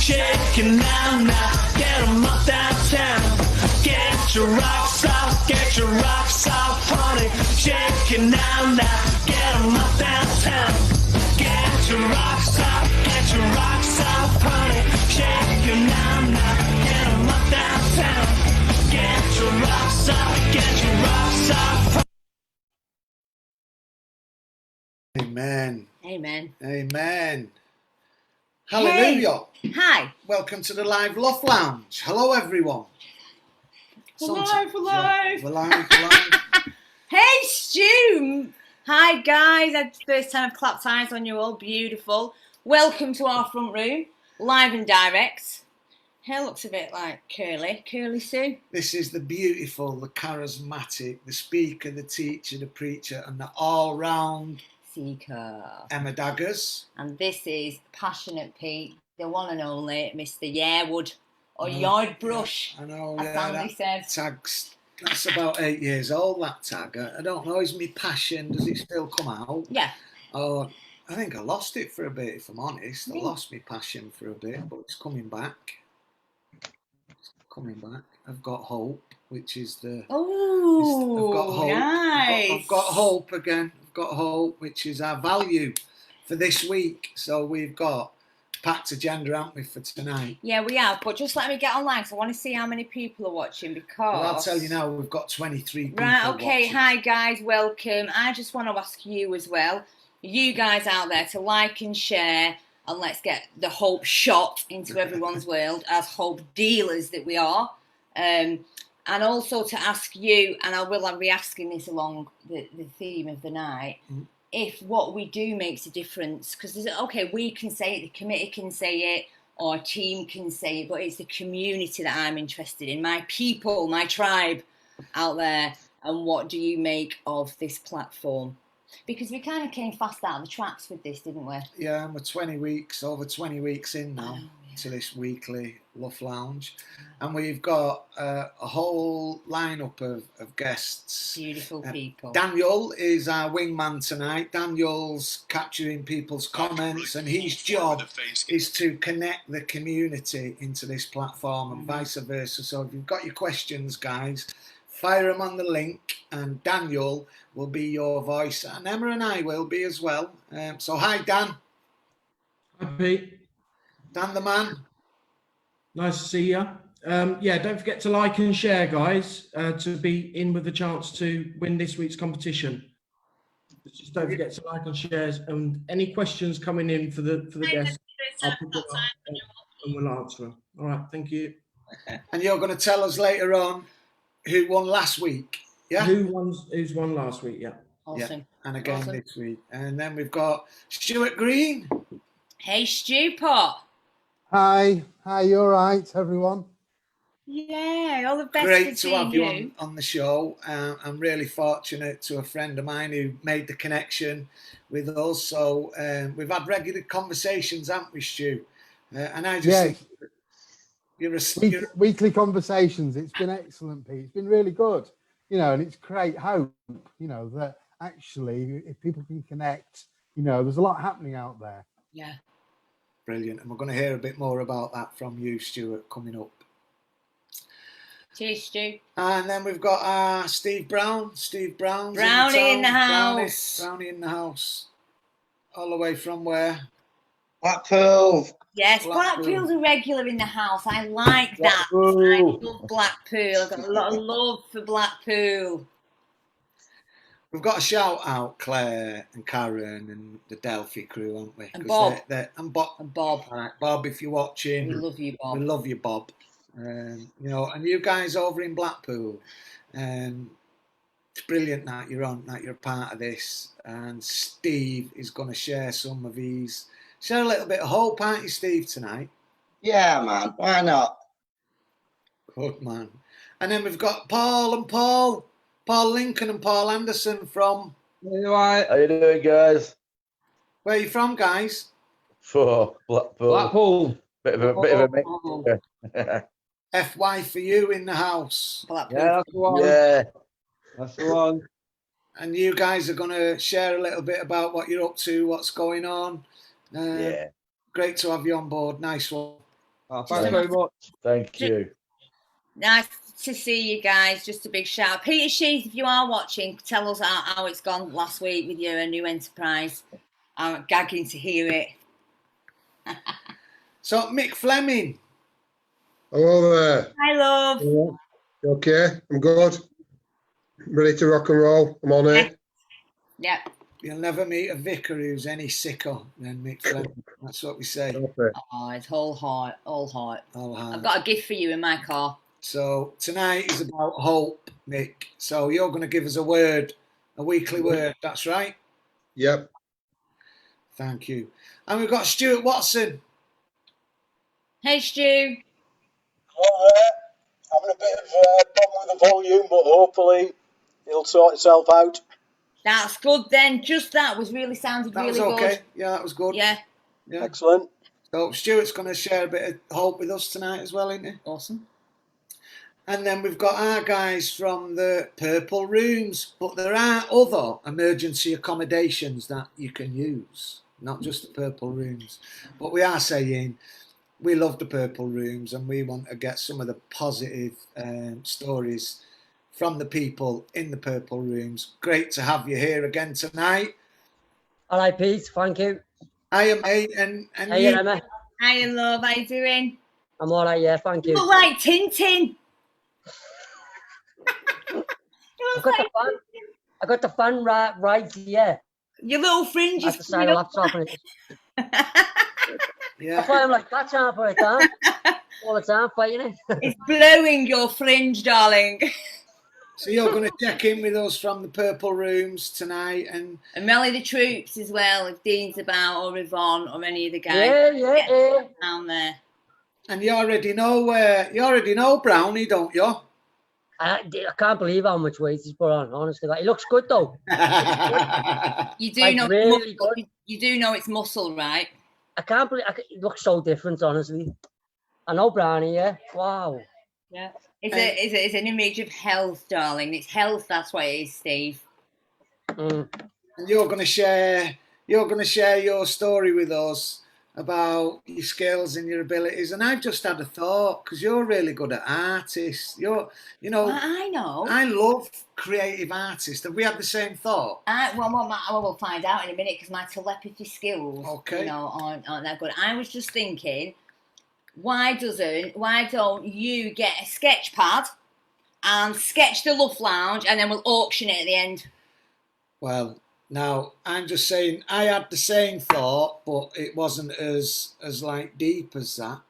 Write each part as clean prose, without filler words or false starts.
shaking now, get 'em up downtown. Get your rocks off, honey. Shaking now, get 'em up downtown. Get your rocks off, honey. Shaking now, get 'em up downtown. Get your rocks off. Amen. Amen. Amen. Hallelujah. Hey. Hi. Welcome to the live LUF Lounge. Hello, everyone. We're live. Hey, Stu. Hi, guys. It's the first time I've clapped eyes on you all. Beautiful. Welcome to our front room, live and direct. Hair looks a bit like Curly Sue. This is the beautiful, the charismatic, the speaker, the teacher, the preacher, and the all-round Seeker. Emma Daggers. And this is Passionate Pete, the one and only Mr. Yarwood, or Yard Brush, I know, as Sandy said. Tag's, that's about 8 years old, that tag. I don't know, is me passion, does it still come out? Yeah. Oh, I think I lost it for a bit, if I'm honest. I lost my passion for a bit, but it's coming back. I've got hope, which is the... Oh, I've got hope. nice. I've got hope again. I've got hope, which is our value for this week. So we've got packed agenda, haven't we, for tonight? Yeah, we have. But just let me get online, so I want to see how many people are watching, because... Well, I'll tell you now, we've got 23 people okay. watching. Hi, guys. Welcome. I just want to ask you as well, you guys out there, to like and share, and let's get the hope shot into everyone's world as hope dealers that we are. And also to ask you, and I will be asking this along the theme of the night, if what we do makes a difference. Because, we can say it, the committee can say it, or a team can say it, but it's the community that I'm interested in, my people, my tribe out there. And what do you make of this platform? Because we kind of came fast out of the traps with this, didn't we? Yeah, and we're over 20 weeks in now to this weekly LUF Lounge. And we've got a whole lineup of guests. Beautiful people. Daniel is our wingman tonight. Daniel's capturing people's comments, and his job is to connect the community into this platform and vice versa. So if you've got your questions, guys, fire them on the link, and Daniel will be your voice, and Emma and I will be as well. So hi, Dan. Hi, Pete. Dan the man. Nice to see you. Don't forget to like and share, guys, to be in with the chance to win this week's competition. Just don't forget to like and share, and any questions coming in for the guests, I'll pick it up and we'll answer them. All right, thank you. And you're going to tell us later on who won last week, yeah? Who's won last week, yeah. Awesome. Yeah. And again this week. And then we've got Stuart Green. Hey, Stu Pot. Hi, you all right, everyone? Yeah, all the best. Great to have you on the show. I'm really fortunate to a friend of mine who made the connection with us. So we've had regular conversations, haven't we, Stu? And I just think you're weekly conversations. It's been excellent, Pete. It's been really good, and it's great hope, that actually if people can connect, there's a lot happening out there. Yeah. Brilliant. And we're going to hear a bit more about that from you, Stuart, coming up. Cheers, Stu. And then we've got Steve Brown. Steve Brown. Brownie in the house. Brownie in the house. All the way from where? Blackpool. Yes, Blackpool's a regular in the house. I like that. I love Blackpool. I've got a lot of love for Blackpool. We've got a shout out, Claire and Karen and the Delphi crew, haven't we? And Bob. And Bob. All right, Bob, if you're watching. We love you, Bob. We love you, Bob. And you guys over in Blackpool. It's brilliant that you're a part of this. And Steve is going to share a little bit of hope, aren't you, Steve, tonight? Yeah, man. Why not? Good man. And then we've got Paul Lincoln and Paul Anderson from... How you doing, guys? Where are you from, guys? Blackpool. Bit of a mix. FY for you in the house. Blackpool. Yeah, that's the one. Yeah, that's the one. And you guys are going to share a little bit about what you're up to, what's going on. Yeah. Great to have you on board. Nice one. Oh, Just thanks a very massive- much. Thank you. Nice to see you guys. Just a big shout. Peter Sheath, if you are watching, tell us how it's gone last week with your new enterprise. I'm gagging to hear it. So, Mick Fleming. Hello there. Hi, love. You okay? I'm good. Ready to rock and roll. I'm on it. Yeah. You'll never meet a vicar who's any sicker than Mick Fleming. That's what we say. Oh, it's whole heart, all heart. All I've right. got a gift for you in my car. So tonight is about hope, Mick. So you're going to give us a word, a weekly word. That's right. Yep. Thank you. And we've got Stuart Watson. Hey, Stu. Hello there. Having a bit of problem with the volume, but hopefully it'll sort itself out. That's good then. Just that sounded That really was okay. good. Yeah, that was good. Yeah. Yeah. Excellent. So Stuart's going to share a bit of hope with us tonight as well, isn't he? Awesome. And then we've got our guys from the Purple Rooms, but there are other emergency accommodations that you can use, not just the Purple Rooms. But we are saying we love the Purple Rooms and we want to get some of the positive stories from the people in the Purple Rooms. Great to have you here again tonight. All right, Pete. Thank you. Hiya, mate. And Hey, you, Emma. Hi, love. How you doing? I'm all right. Yeah, thank You you. look like Tintin. I got the fan right here. Your little fringe At is the side of the laptop. And yeah. that's why I'm like, that's how I put it down. All the time fighting it. It's blowing your fringe, darling. So you're going to check in with us from the Purple Rooms tonight, and Melly the Troops as well, if Dean's about, or Yvonne, or any of the guys. Yeah. Down there. you already know Brownie, don't you? I can't believe how much weight he's put on. Honestly, he looks good though. You do Like, know really it's muscle, you do know it's muscle, right? I can't believe it looks so different. Honestly, I know Brownie. Yeah. Wow. Yeah. It's an image of health, darling. It's health. That's what it is, Steve. Mm. And you're going to share your story with us about your skills and your abilities. And I've just had a thought, because you're really good at artists. Well, I know. I love creative artists. Have we had the same thought? We'll find out in a minute, because my telepathy skills, Okay. aren't that good. I was just thinking, why don't you get a sketch pad and sketch the LUF Lounge, and then we'll auction it at the end? Well, now I'm just saying I had the same thought, but it wasn't as like deep as that.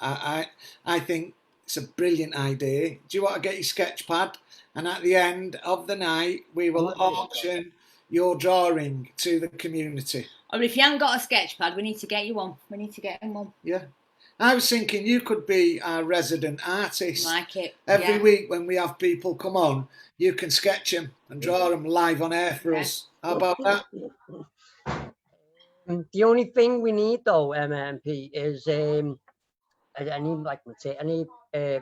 I think it's a brilliant idea. Do you want to get your sketch pad? And at the end of the night, we will auction your drawing to the community. Or if you haven't got a sketch pad, we need to get you one. We need to get him one. Yeah. I was thinking you could be our resident artist. Like it. Every week when we have people come on, you can sketch them and draw them live on air for us. How about that? The only thing we need though, MMP, is I need like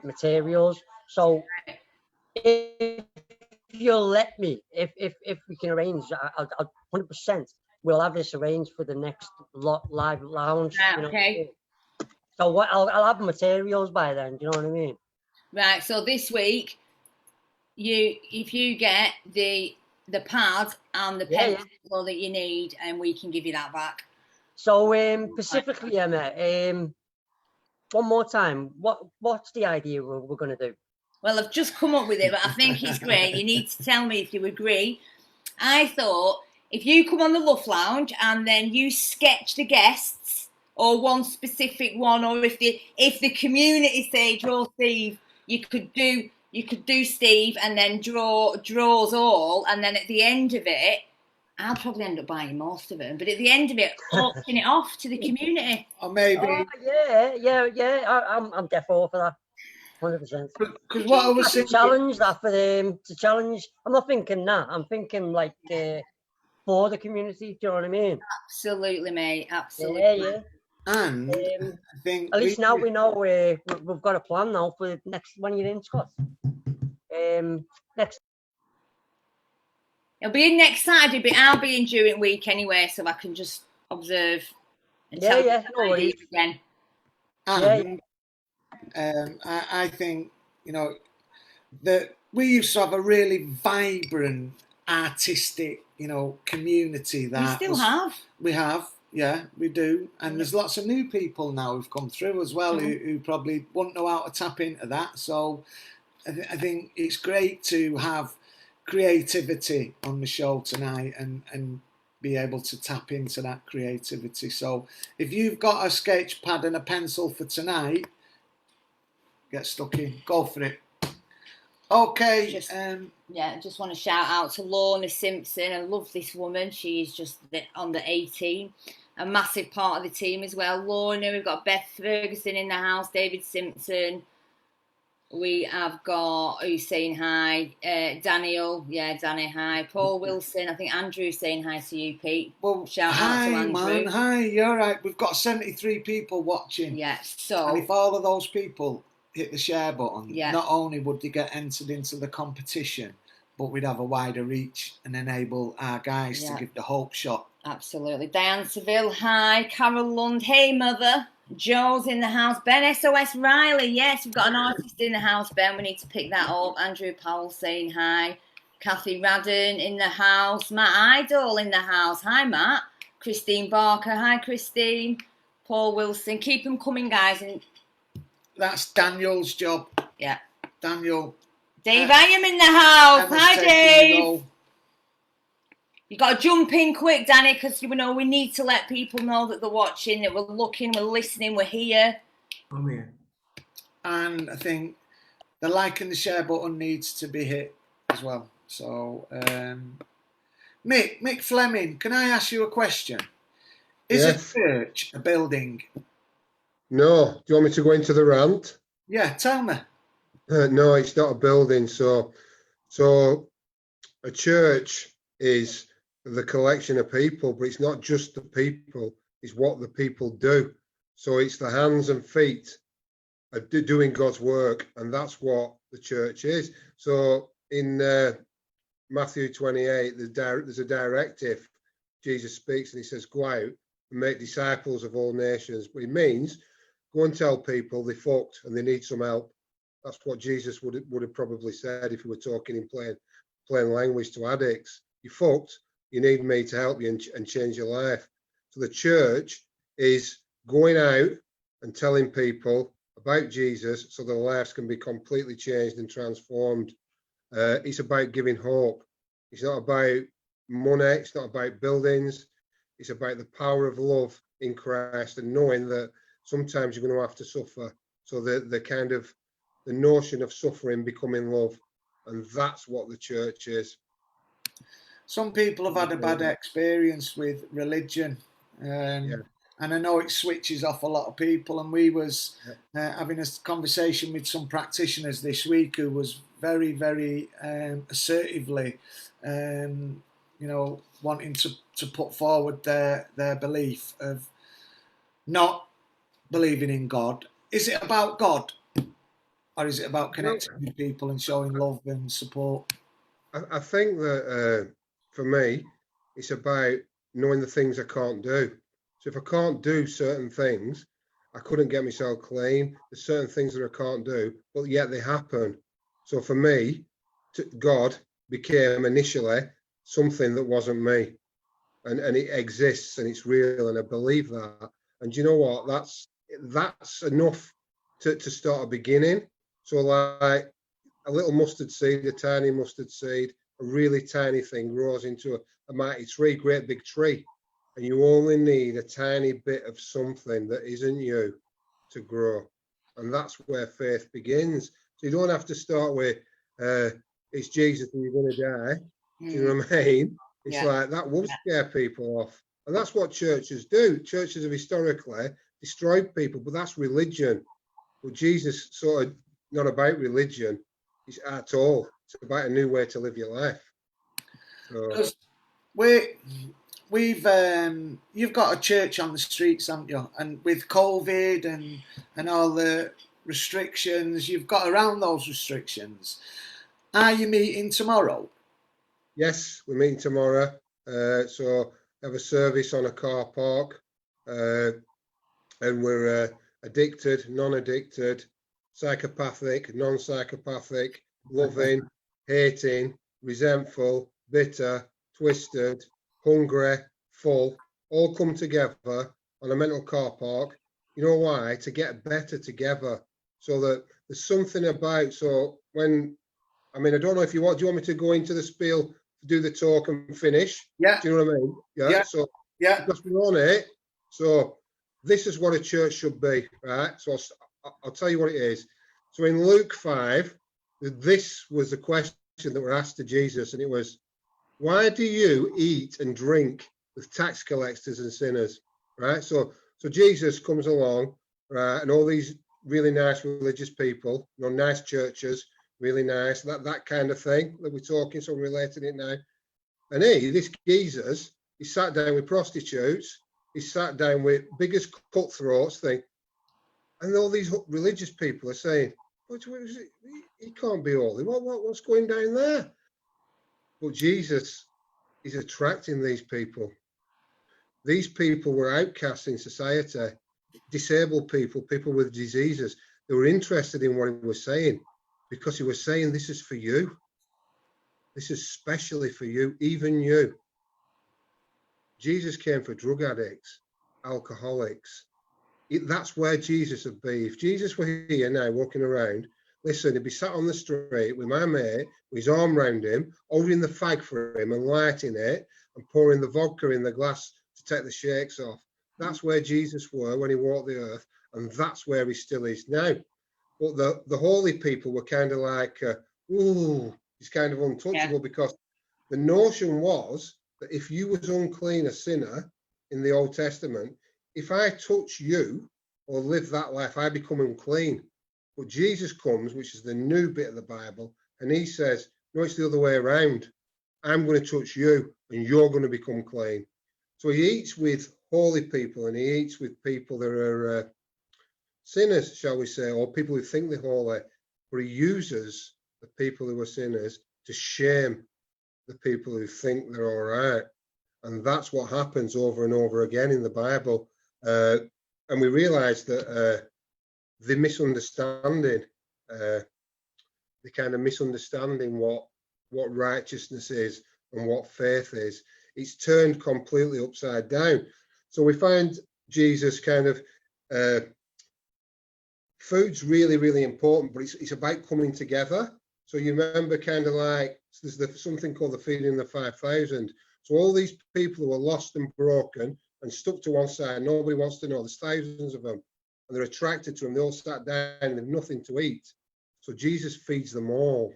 materials. So if you'll let me, if we can arrange, I'll 100%. We'll have this arranged for the next live lounge. Right, okay. So what? I'll have materials by then. Do you know what I mean? Right. So this week, if you get the pad and the pencil that you need, and we can give you that back. So specifically, Emma, one more time. What's the idea we're going to do? Well, I've just come up with it, but I think it's great. You need to tell me if you agree. I thought if you come on the LUF Lounge and then you sketch the guests, or one specific one, or if the community say draw Steve, you could do Steve and then draws all, and then at the end of it, I'll probably end up buying most of them, but at the end of it, auction it off to the community. Or maybe. Oh, yeah. I'm defo for that. 100%. Because what I was thinking, challenge that for them to challenge. I'm not thinking that. I'm thinking like for the community. Do you know what I mean? Absolutely, mate. Absolutely. Yeah. and I think At least now we know we've got a plan now for next when you're in, Scott. Next. It'll be in next Saturday, but I'll be in during week anyway, so I can just observe and tell you No worries. again. And I think, you know, that we used to have a really vibrant artistic, you know, community that We still have. We have, yeah, we do. And there's lots of new people now who've come through as well who probably won't know how to tap into that. So I think it's great to have creativity on the show tonight and be able to tap into that creativity. So if you've got a sketch pad and a pencil for tonight, get stuck in, go for it. Okay. Just want to shout out to Lorna Simpson. I love this woman. She's just on the 18, a massive part of the team as well. Lorna, we've got Beth Ferguson in the house, David Simpson. We have got, who's saying hi? Daniel, Danny, hi. Paul Wilson, I think Andrew's saying hi to you, Pete. Well, shout out to Andrew. Man, hi, you're right. We've got 73 people watching. Yeah, so. And if all of those people hit the share button, not only would they get entered into the competition, but we'd have a wider reach and enable our guys to give the hope shot. Absolutely. Diane Seville, hi. Carol Lund, hey mother. Joe's in the house. Ben SOS Riley, yes, we've got an artist in the house, Ben. We need to pick that up. Andrew Powell saying hi. Kathy Radden in the house. Matt Idol in the house. Hi, Matt. Christine Barker, hi, Christine. Paul Wilson, keep them coming, guys. And that's Daniel's job. Yeah. Daniel. Dave, I am in the house. Hi, Dave. You got to jump in quick, Danny, because you know we need to let people know that they're watching, that we're looking, we're listening, we're here. I'm here. And I think the like and the share button needs to be hit as well. So, Mick Fleming, can I ask you a question? Is a church a building? No. Do you want me to go into the rant? Yeah, tell me. No, it's not a building. So a church is the collection of people, but it's not just the people, it's what the people do. So it's the hands and feet of doing God's work, and that's what the church is. So in Matthew 28, there's a directive. Jesus speaks and he says, go out and make disciples of all nations. But it means go and tell people they're fucked and they need some help. That's what Jesus would have probably said if he were talking in plain language to addicts. You're fucked. You need me to help you and change your life. So the church is going out and telling people about Jesus so their lives can be completely changed and transformed. It's about giving hope. It's not about money. It's not about buildings. It's about the power of love in Christ and knowing that sometimes you're going to have to suffer. So the notion of suffering becoming love. And that's what the church is. Some people have had a bad experience with religion, and I know it switches off a lot of people. And we was having a conversation with some practitioners this week who was very, very assertively, wanting to put forward their belief of not believing in God. Is it about God, or is it about connecting with people and showing love and support? I think that for me, it's about knowing the things I can't do. So if I can't do certain things, I couldn't get myself clean. There's certain things that I can't do, but yet they happen. So for me, God became initially something that wasn't me, and it exists and it's real, and I believe that. And you know what? That's enough to start a beginning. So like a little mustard seed, a tiny mustard seed, a really tiny thing grows into a mighty tree, great big tree. And you only need a tiny bit of something that isn't you to grow. And that's where faith begins. So you don't have to start with, it's Jesus and you're going to die. Do you know what I mean? It's like that will scare people off. And that's what churches do. Churches have historically destroyed people, but that's religion. But Jesus sort of not about religion at all. It's about a new way to live your life. So. You've got a church on the streets, haven't you? And with COVID and all the restrictions you've got around those restrictions, are you meeting tomorrow? Yes, we're meeting tomorrow. So we have a service on a car park, and we're addicted, non-addicted, psychopathic, non-psychopathic, loving, hating, resentful, bitter, twisted, hungry, full, all come together on a mental car park. You know why? To get better together. So that there's something about, so when, I mean, I don't know if you want, do you want me to go into the spiel, do the talk and finish? Yeah. Do you know what I mean? Yeah. So, Yeah. because we're on it. So this is what a church should be, right? So I'll tell you what it is. So in Luke 5, this was the question that were asked to Jesus, and it was, why do you eat and drink with tax collectors and sinners, right? So Jesus comes along, right, and all these really nice religious people, you know, nice churches, really nice, that kind of thing that we're talking, so I'm relating it now. And this geezers, he sat down with prostitutes, he sat down with biggest cutthroats thing, and all these religious people are saying, what is it? He can't be holy. What's going down there? But Jesus is attracting these people. These people were outcasts in society, disabled people, people with diseases. They were interested in what he was saying because he was saying, this is for you. This is specially for you, even you. Jesus came for drug addicts, alcoholics. That's where Jesus would be. If Jesus were here now walking around, listen, he'd be sat on the street with my mate, with his arm round him, holding the fag for him and lighting it and pouring the vodka in the glass to take the shakes off. That's where Jesus were when he walked the earth, and that's where he still is now. But the holy people were kind of like, ooh, he's kind of untouchable, because the notion was that if you was unclean, a sinner in the Old Testament, if I touch you or live that life, I become unclean. But Jesus comes, which is the new bit of the Bible, and he says, no, it's the other way around. I'm going to touch you and you're going to become clean. So he eats with holy people and he eats with people that are sinners, shall we say, or people who think they're holy, but he uses the people who are sinners to shame the people who think they're all right. And that's what happens over and over again in the Bible. And we realize that the misunderstanding, the kind of misunderstanding what righteousness is and what faith is, it's turned completely upside down. So we find Jesus kind of, food's really, really important, but it's about coming together. So you remember kind of like, there's something called the feeding of the 5,000. So all these people who are lost and broken and stuck to one side, nobody wants to know, there's thousands of them, and they're attracted to him. They all sat down and they've nothing to eat. So Jesus feeds them all,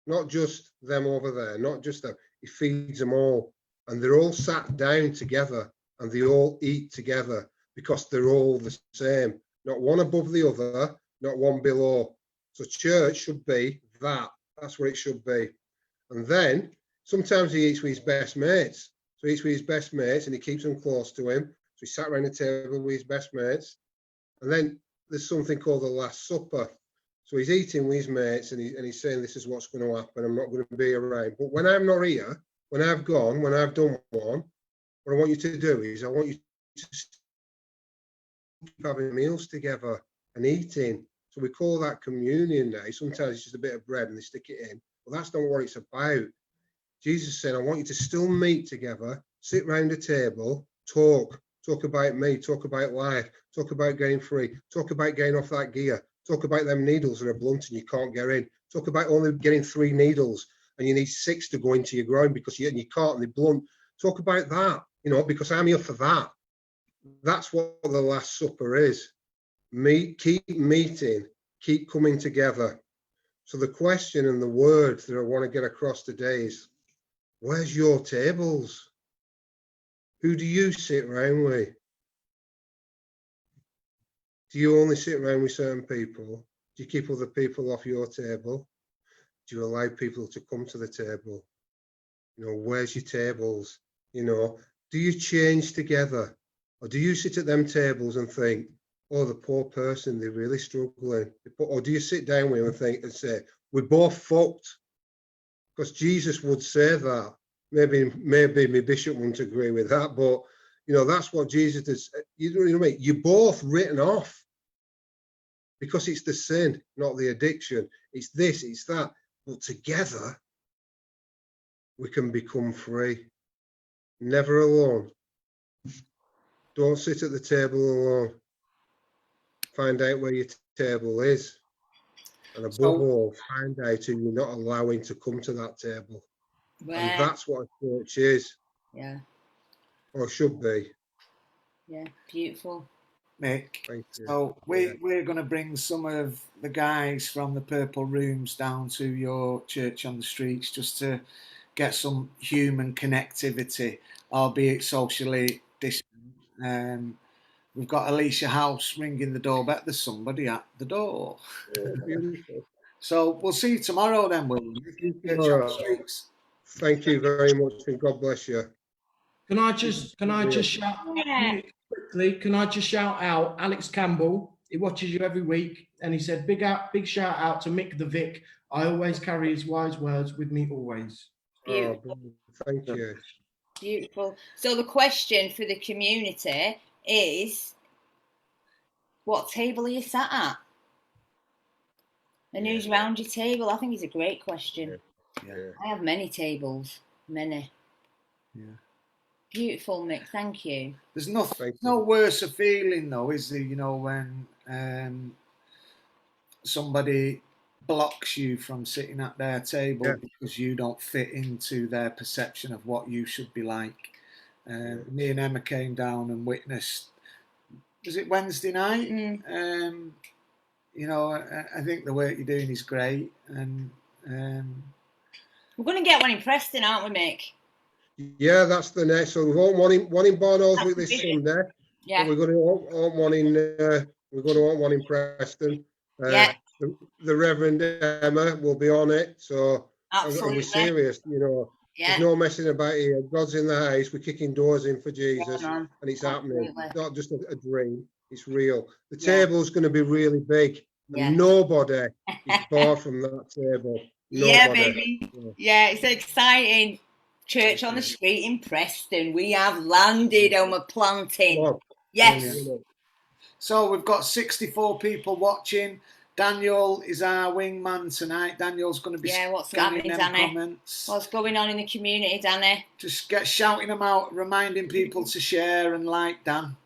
not just them over there, not just them. He feeds them all, and they're all sat down together and they all eat together because they're all the same, not one above the other, not one below. So church should be that. That's what it should be. And then sometimes he eats with his best mates. So he eats with his best mates and he keeps them close to him. So he sat around the table with his best mates. And then there's something called the Last Supper. So he's eating with his mates and he's saying, this is what's going to happen. I'm not going to be around. But when I'm not here, when I've gone, when I've done one, what I want you to do is I want you to keep having meals together and eating. So we call that communion now. Sometimes it's just a bit of bread and they stick it in. Well, that's not what it's about. Jesus said, I want you to still meet together, sit round a table, talk about me, talk about life, talk about getting free, talk about getting off that gear, talk about them needles that are blunt and you can't get in, talk about only getting 3 needles and you need 6 to go into your groin because you can't and they're blunt. Talk about that, because I'm here for that. That's what the Last Supper is. Keep meeting, keep coming together. So the question and the words that I want to get across today is, where's your tables? Who do you sit around with? Do you only sit around with certain people? Do you keep other people off your table? Do you allow people to come to the table? Where's your tables? Do you change together? Or do you sit at them tables and think, oh, the poor person, they're really struggling? Or do you sit down with them and think and say, we're both fucked? Because Jesus would say that. Maybe my bishop wouldn't agree with that, but You know, that's what Jesus does. You know what I mean? You're both written off because it's the sin, not the addiction. It's this, it's that. But together, we can become free. Never alone. Don't sit at the table alone. Find out where your table is. And above all, find out who you're not allowing to come to that table. And that's what a church is. Yeah. Or should be. Yeah, beautiful. Mick, Thank you. so we're going to bring some of the guys from the Purple Rooms down to your church on the streets just to get some human connectivity, albeit socially distant. We've got Alicia House ringing the door, but there's somebody at the door. Beautiful. So we'll see you tomorrow then, will we? Thank you very much and God bless you. Can I just shout quickly? Can I just shout out Alex Campbell? He watches you every week, and he said, "Big shout out to Mick the Vic. I always carry his wise words with me always." Beautiful. Oh, thank you. Beautiful. So the question for the community is, what table are you sat at? And who's round your table? I think it's a great question. Yeah. I have many tables, many. Yeah. Beautiful, Mick. Thank you. There's no worse a feeling though, is there? You know, when somebody blocks you from sitting at their table because you don't fit into their perception of what you should be like. Me and Emma came down and witnessed. Was it Wednesday night? You know, I think the work you're doing is great, and we're going to get one in Preston, aren't we, Mick? Yeah, that's the next. So we've got one in Barnoldswick this Sunday. Yeah. We're going to want one in. We're going to want one in Preston. The Reverend Emma will be on it. So we're serious. You know, there's no messing about here. God's in the house. We're kicking doors in for Jesus, and it's happening. It's not just a dream. It's real. The table's going to be really big. And nobody is far from that table. Nobody. Yeah, baby. Yeah, it's exciting. Church on the street in Preston. We have landed and we're planting. Wow. Yes. So we've got 64 people watching. Daniel is our wingman tonight. Daniel's going to be what's happening, Danny? Comments. What's going on in the community, Danny? Just get shouting them out, reminding people to share and like, Dan.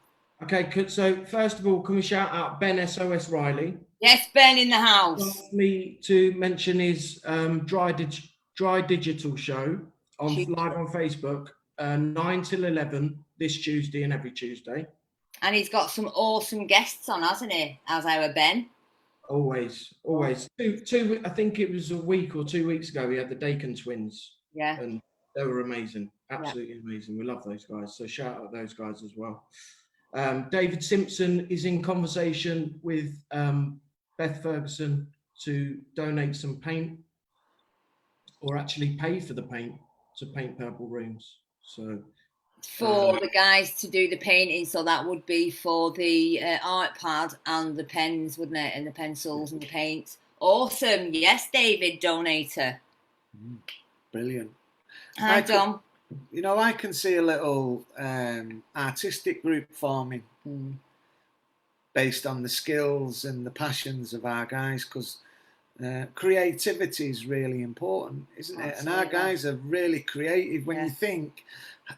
Okay, so first of all, can we shout out Ben SOS Riley? Yes, Ben in the house. He asked me to mention his dry digital show live on Facebook, 9 till 11 this Tuesday and every Tuesday. And he's got some awesome guests on, hasn't he? As our Ben. Always. Two. I think it was a week or 2 weeks ago. We had the Dakin twins. Yeah. And they were amazing, absolutely amazing. We love those guys. So shout out those guys as well. David Simpson is in conversation with Beth Ferguson to donate some paint, or actually pay for the paint to paint Purple Rooms. So for the guys to do the painting, so that would be for the art pad and the pens, wouldn't it? And the pencils and the paints. Awesome. Yes, David, donator. Brilliant. Hi, Dom. You know, I can see a little artistic group forming based on the skills and the passions of our guys, because creativity is really important, isn't it? Absolutely. And our guys are really creative when you think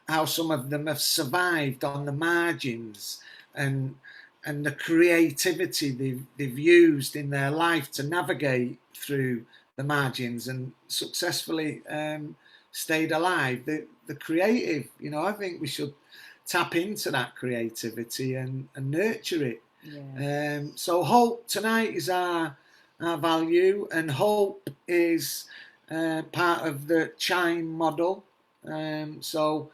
how some of them have survived on the margins and the creativity they've used in their life to navigate through the margins and successfully stayed alive. The creative, you know, I think we should tap into that creativity and nurture it. Yeah. So hope tonight is our value, and hope is part of the Chime model. So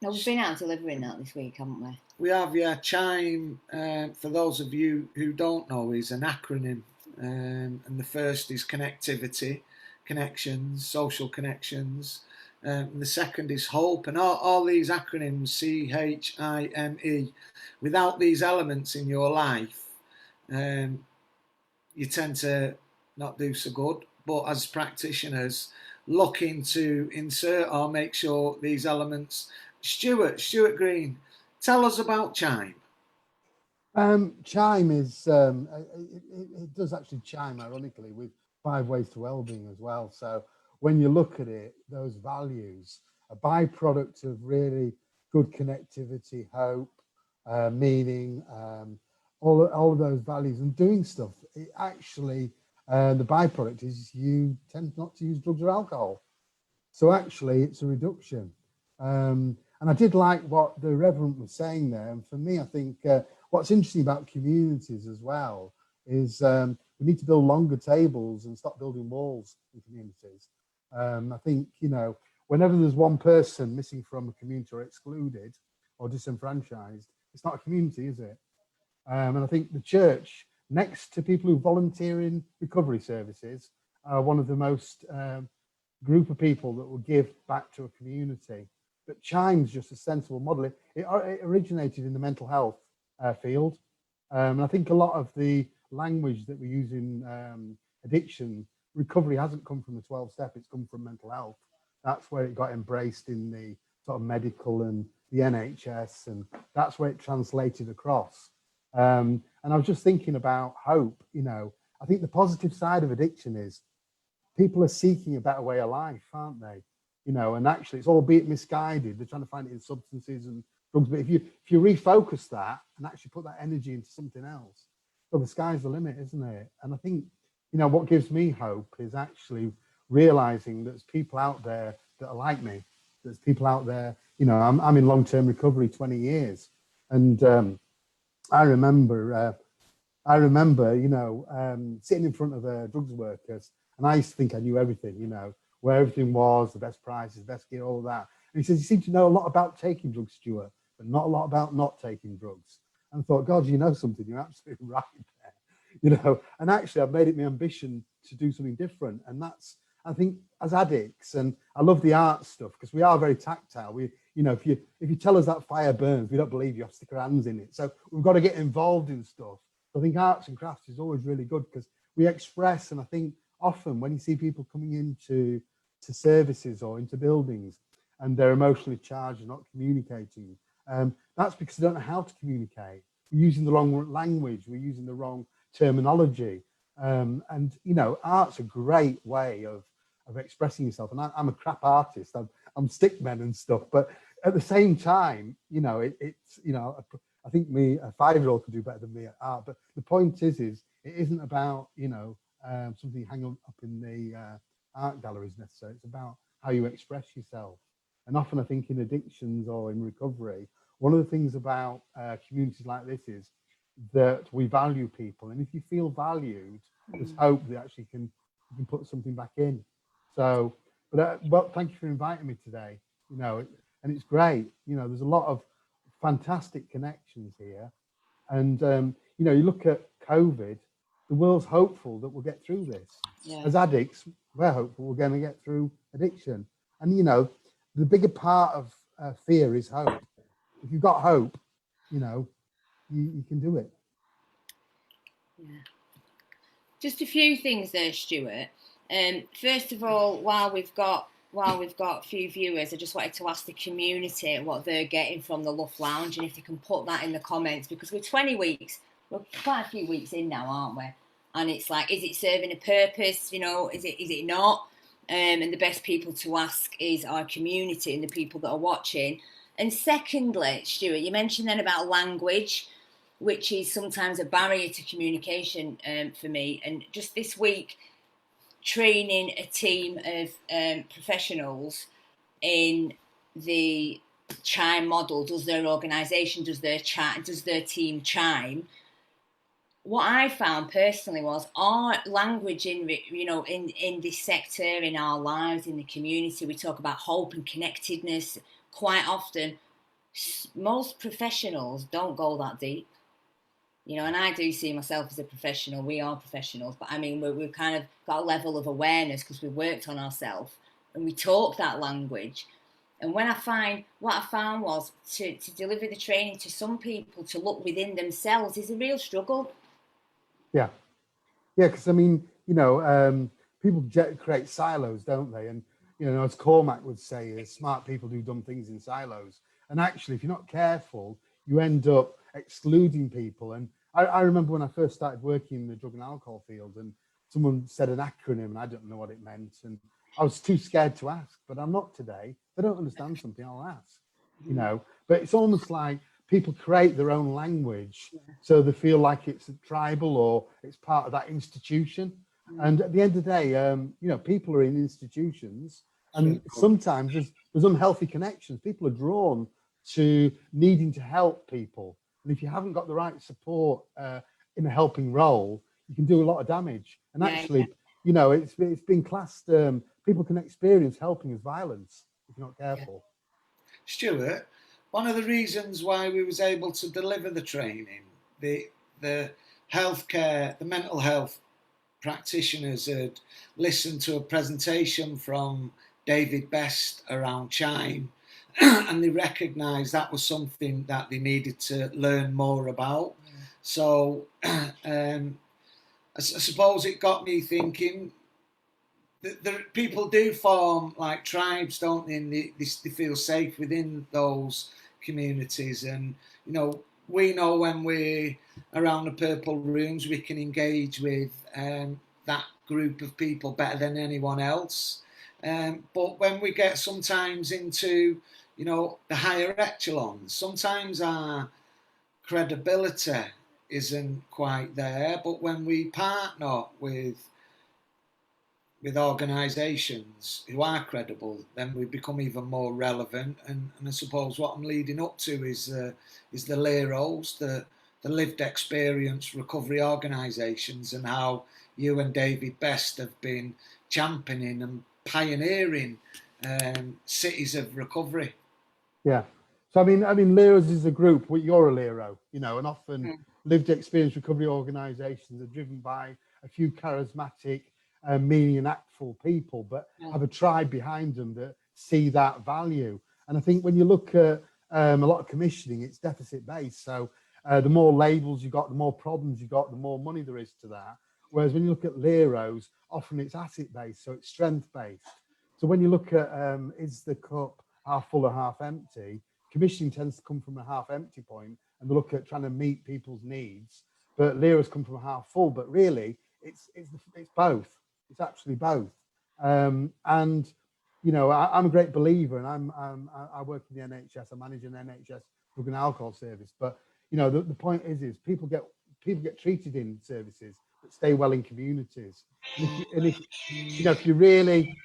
we've been out delivering that this week, haven't we? We have, yeah. Chime, for those of you who don't know, is an acronym, and the first is connectivity, connections, social connections. And the second is hope, and all these acronyms, CHIME, without these elements in your life, you tend to not do so good. But as practitioners, looking to insert or make sure these elements, Stuart Green, Tell us about Chime. Chime is, it does actually chime ironically with 5 ways to wellbeing as well. So when you look at it, those values, a byproduct of really good connectivity, hope, meaning, all of those values and doing stuff, it actually, the byproduct is you tend not to use drugs or alcohol. So actually it's a reduction. And I did like what the Reverend was saying there. And for me, I think what's interesting about communities as well is we need to build longer tables and stop building walls in communities. I think, you know, whenever there's one person missing from a community or excluded or disenfranchised, it's not a community, is it? And I think the church, next to people who volunteer in recovery services, are one of the most group of people that will give back to a community. But Chime's just a sensible model. It originated in the mental health field. And I think a lot of the language that we use in addiction recovery hasn't come from the 12-step, it's come from mental health. That's where it got embraced in the sort of medical and the NHS, and that's where it translated across. And I was just thinking about hope. You know, I think the positive side of addiction is people are seeking a better way of life, aren't they? You know, and actually it's albeit misguided, they're trying to find it in substances and drugs. But if you refocus that and actually put that energy into something else, well, the sky's the limit, isn't it? And I think, you know, what gives me hope is actually realizing that there's people out there that are like me. There's people out there, you know, I'm in long-term recovery 20 years. And I remember, you know, sitting in front of drugs workers, and I used to think I knew everything, you know, where everything was, the best prices, best gear, all of that. And he says, you seem to know a lot about taking drugs, Stuart, but not a lot about not taking drugs. And I thought, God, you know something, you're absolutely right there, you know. And actually, I've made it my ambition to do something different. And that's, I think, as addicts, and I love the art stuff because we are very tactile. We, you know, if you tell us that fire burns, we don't believe you, have to stick our hands in it. So we've got to get involved in stuff. I think arts and crafts is always really good because we express, and I think often when you see people coming into services or into buildings and they're emotionally charged and not communicating, that's because they don't know how to communicate. We're using the wrong language, we're using the wrong terminology. And, you know, art's a great way of expressing yourself. And I'm a crap artist, I'm stickman and stuff, but at the same time, you know, it's, you know, I think a 5-year-old could do better than me at art. But the point is it isn't about, you know, something hang up in the art galleries necessarily. It's about how you express yourself. And often I think in addictions or in recovery, one of the things about communities like this is that we value people. And if you feel valued, there's hope that actually you can put something back in. So, but well, thank you for inviting me today. You know, and it's great. You know, there's a lot of fantastic connections here. And, you know, you look at COVID, the world's hopeful that we'll get through this. Yeah. As addicts, we're hopeful we're going to get through addiction. And, you know, the bigger part of fear is hope. If you've got hope, you know, you can do it. Yeah. Just a few things there, Stuart. First of all, while we've got a few viewers, I just wanted to ask the community what they're getting from the LUF Lounge, and if they can put that in the comments, because we're 20 weeks, we're quite a few weeks in now, aren't we? And it's like, is it serving a purpose? You know, is it not? And the best people to ask is our community and the people that are watching. And secondly, Stuart, you mentioned then about language, which is sometimes a barrier to communication for me. And just this week, training a team of professionals in the Chime model. Does their organisation, does their team Chime? What I found personally was our language in this sector, in our lives, in the community, we talk about hope and connectedness. Quite often, most professionals don't go that deep. You know, and I do see myself as a professional. We are professionals, but I mean, we've kind of got a level of awareness because we've worked on ourselves and we talk that language. And what I found was to deliver the training to some people to look within themselves is a real struggle. Yeah, because I mean, you know, people create silos, don't they? And you know, as Cormac would say, smart people do dumb things in silos. And actually, if you're not careful, you end up excluding people. And I remember when I first started working in the drug and alcohol field, and someone said an acronym and I don't know what it meant, and I was too scared to ask. But I'm not today. If I don't understand something, I'll ask, you know. But it's almost like people create their own language, so they feel like it's tribal or it's part of that institution. And at the end of the day, you know, people are in institutions, and sometimes there's unhealthy connections. People are drawn to needing to help people, and if you haven't got the right support in a helping role, you can do a lot of damage. And actually, you know, it's been classed. People can experience helping as violence if you're not careful. Stuart, one of the reasons why we was able to deliver the training, the healthcare, the mental health practitioners had listened to a presentation from David Best around Chime, and they recognised that was something that they needed to learn more about. So I suppose it got me thinking that people do form like tribes, don't they? And they feel safe within those communities, and you know, we know when we're around the purple rooms, we can engage with that group of people better than anyone else. But when we get sometimes into, you know, the higher echelons, sometimes our credibility isn't quite there. But when we partner with organisations who are credible, then we become even more relevant. And I suppose what I'm leading up to is the LEROs, the lived experience recovery organisations, and how you and David Best have been championing and pioneering cities of recovery. Yeah. So I mean, LEROs is a group. You're a LERO, you know, and often lived experience recovery organisations are driven by a few charismatic, meaningful people, but have a tribe behind them that see that value. And I think when you look at a lot of commissioning, it's deficit based. So the more labels you got, the more problems you got, the more money there is to that. Whereas when you look at LEROs, often it's asset based, so it's strength based. So when you look at is the cup half full or half empty, commissioning tends to come from a half empty point, and they look at trying to meet people's needs. But LEROs come from a half full, but really it's both. It's actually both. And you know, I'm a great believer, and I work in the NHS. I manage an NHS drug and alcohol service. But you know, the point is people get treated in services that stay well in communities. And if you know, if you really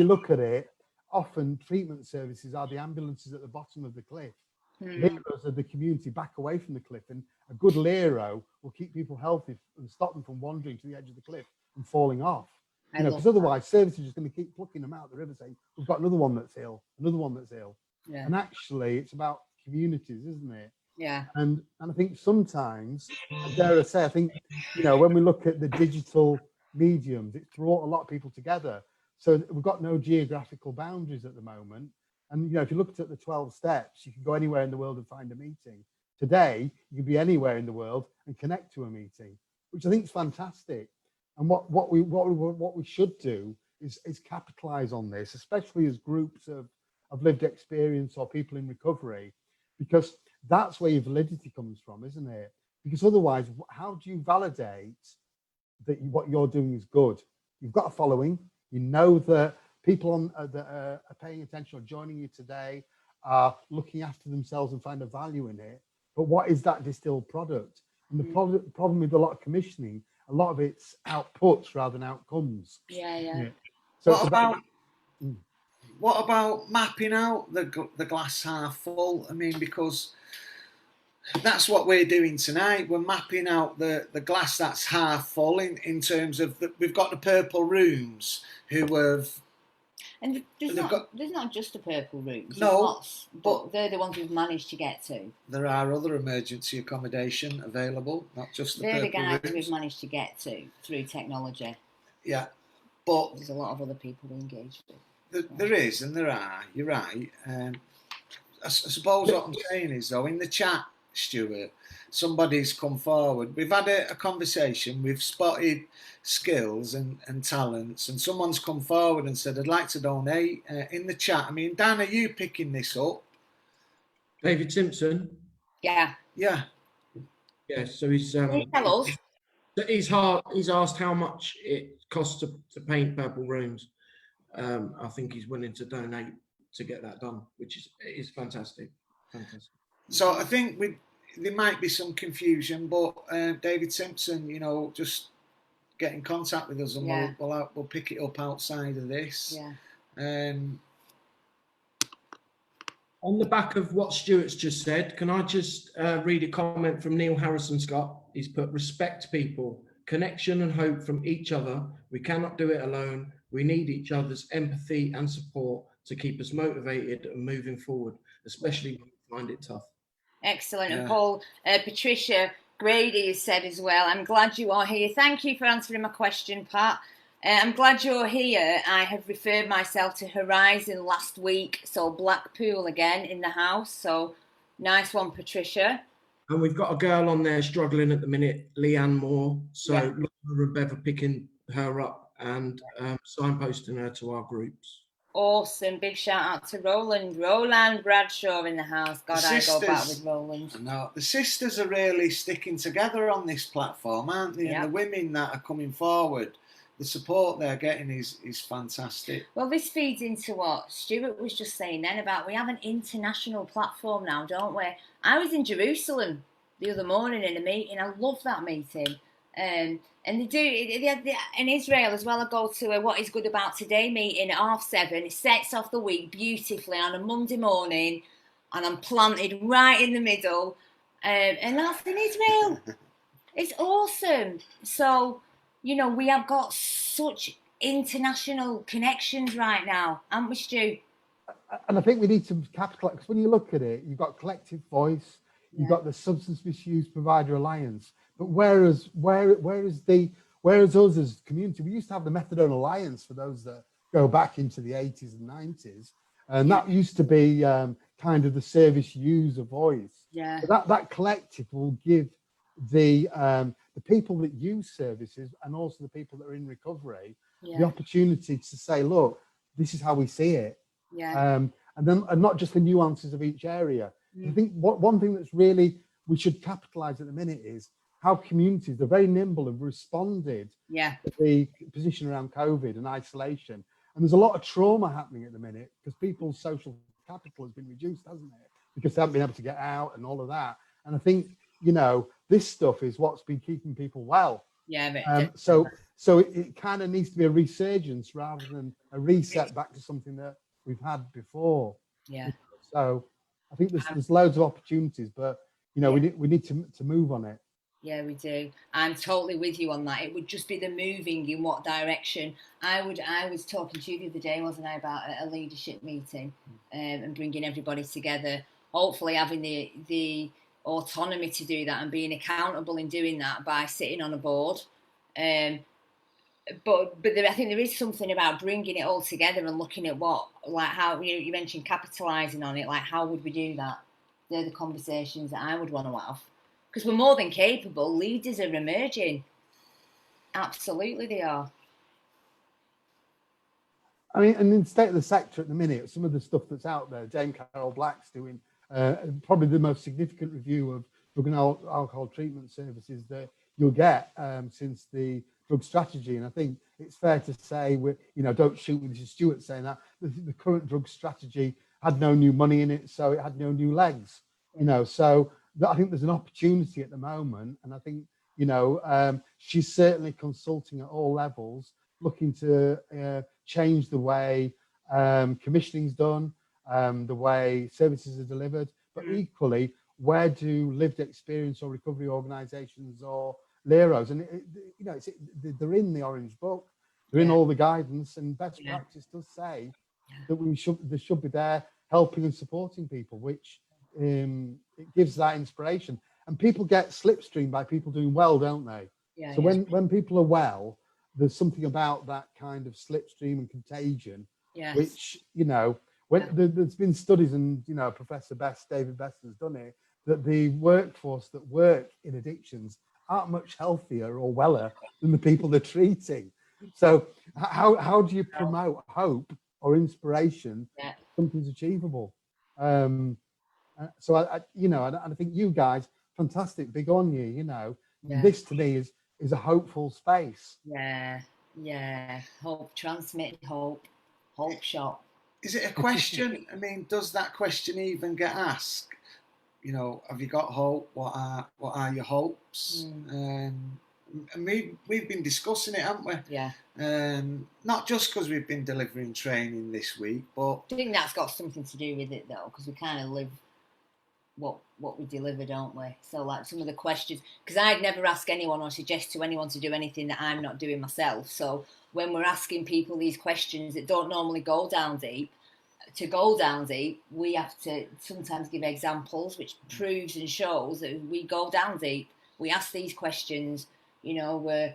look at it, often treatment services are the ambulances at the bottom of the cliff. LEROs are the community back away from the cliff, and a good LERO will keep people healthy and stop them from wandering to the edge of the cliff and falling off. You know, because otherwise services are just going to keep plucking them out of the river, saying we've got another one that's ill, another one that's ill. Yeah. And actually, it's about communities, isn't it? Yeah. And I think sometimes, dare I say, I think, you know, when we look at the digital mediums, it's brought a lot of people together. So we've got no geographical boundaries at the moment. And, you know, if you looked at the 12 steps, you can go anywhere in the world and find a meeting. Today, you can be anywhere in the world and connect to a meeting, which I think is fantastic. And what we should do is capitalize on this, especially as groups of lived experience or people in recovery, because that's where your validity comes from, isn't it? Because otherwise, how do you validate that what you're doing is good? You've got a following. You know that people that are paying attention or joining you today are looking after themselves and find a value in it. But what is that distilled product? And the problem with a lot of commissioning, a lot of it's outputs rather than outcomes. Yeah. So what about mapping out the glass half full? I mean, because that's what we're doing tonight. We're mapping out the glass that's half full in terms of we've got the purple rooms who have. And there's not just the purple rooms. No, lots, but they're the ones we've managed to get to. There are other emergency accommodation available, not just the purple rooms. They're the guys we've managed to get to through technology. Yeah, but there's a lot of other people we engage with. There is, and there are. You're right. I suppose what I'm saying is, though, in the chat, Stuart, somebody's come forward. We've had a conversation. We've spotted skills and talents, and someone's come forward and said, I'd like to donate in the chat. I mean, Dan, are you picking this up? David Simpson. Yeah. Yeah. Yeah, so he's Tell us. he's asked how much it costs to paint purple rooms. I think he's willing to donate to get that done, which is fantastic. Fantastic. So I think there might be some confusion, but David Simpson, you know, just get in contact with us and we'll pick it up outside of this. Yeah. On the back of what Stuart's just said, can I just read a comment from Neil Harrison Scott? He's put, respect people, connection and hope from each other. We cannot do it alone. We need each other's empathy and support to keep us motivated and moving forward, especially when we find it tough. Excellent. And Paul, Patricia Grady has said as well, I'm glad you are here. Thank you for answering my question, Pat. I'm glad you're here. I have referred myself to Horizon last week, so Blackpool again in the house. So nice one, Patricia. And we've got a girl on there struggling at the minute, Leanne Moore. So Laura and Bev are picking her up and signposting her to our groups. Awesome. Big shout out to Roland Bradshaw in the house. God, I go back with Roland. No, the sisters are really sticking together on this platform, aren't they? And the women that are coming forward, the support they're getting is fantastic. Well, this feeds into what Stuart was just saying then about we have an international platform now, don't we? I was in Jerusalem the other morning in a meeting. I love that meeting. And they do in Israel as well. I go to a What Is Good About Today meeting at 7:30. It sets off the week beautifully on a Monday morning, and I'm planted right in the middle. And that's in Israel. It's awesome. So, you know, we have got such international connections right now, haven't we, Stu? And I think we need to capitalise, because when you look at it, you've got Collective Voice, you've got the Substance Misuse Provider Alliance. But where is us as a community? We used to have the Methadone Alliance for those that go back into the 80s and 90s. And that used to be kind of the service user voice. Yeah. But that collective will give the people that use services and also the people that are in recovery the opportunity to say, look, this is how we see it. Yeah. And not just the nuances of each area. I think one thing that's really we should capitalise at the minute is how communities are very nimble and responded to the position around COVID and isolation. And there's a lot of trauma happening at the minute because people's social capital has been reduced, hasn't it? Because they haven't been able to get out and all of that. And I think, you know, this stuff is what's been keeping people well. Yeah. So it kind of needs to be a resurgence rather than a reset back to something that we've had before. Yeah. So I think there's loads of opportunities, but you know, we need to move on it. Yeah, we do. I'm totally with you on that. It would just be the moving in what direction. I was talking to you the other day, wasn't I, about a leadership meeting and bringing everybody together. Hopefully having the autonomy to do that and being accountable in doing that by sitting on a board. But I think there is something about bringing it all together and looking at how you mentioned capitalising on it. Like, how would we do that? They're the conversations that I would want to have. Because we're more than capable. Leaders are emerging. Absolutely, they are. I mean, and in the state of the sector at the minute, some of the stuff that's out there, Jane Carroll Black's doing probably the most significant review of drug and alcohol treatment services that you'll get since the drug strategy. And I think it's fair to say, don't shoot me, this is Stuart saying that, the current drug strategy had no new money in it, so it had no new legs. So I think there's an opportunity at the moment, and I think she's certainly consulting at all levels, looking to change the way commissioning's done, the way services are delivered, but equally, where do lived experience or recovery organisations or LEROs, and they're in the Orange Book, they're in all the guidance, and best practice does say that they should be there helping and supporting people, which it gives that inspiration. And people get slipstreamed by people doing well, don't they? When people are well, there's something about that kind of slipstream and contagion, which, there's been studies, and, Professor David Best has done it, that the workforce that work in addictions aren't much healthier or weller than the people they're treating. So how do you promote hope or inspiration? Something's achievable. So you know, and I think you guys, fantastic, big on you. You know, Yeah. this to me is a hopeful space. Yeah. Hope, transmit hope shot. Is it a question? I mean, does that question even get asked? You know, have you got hope? What are your hopes? And we've been discussing it, haven't we? Yeah. Not just because we've been delivering training this week, but I think that's got something to do with it though, because we kind of live what we deliver, don't we? So like some of the questions, because I'd never ask anyone or suggest to anyone to do anything that I'm not doing myself. So when we're asking people these questions that don't normally go down deep, to go down deep, we have to sometimes give examples, which proves and shows that we go down deep. We ask these questions, you know, we're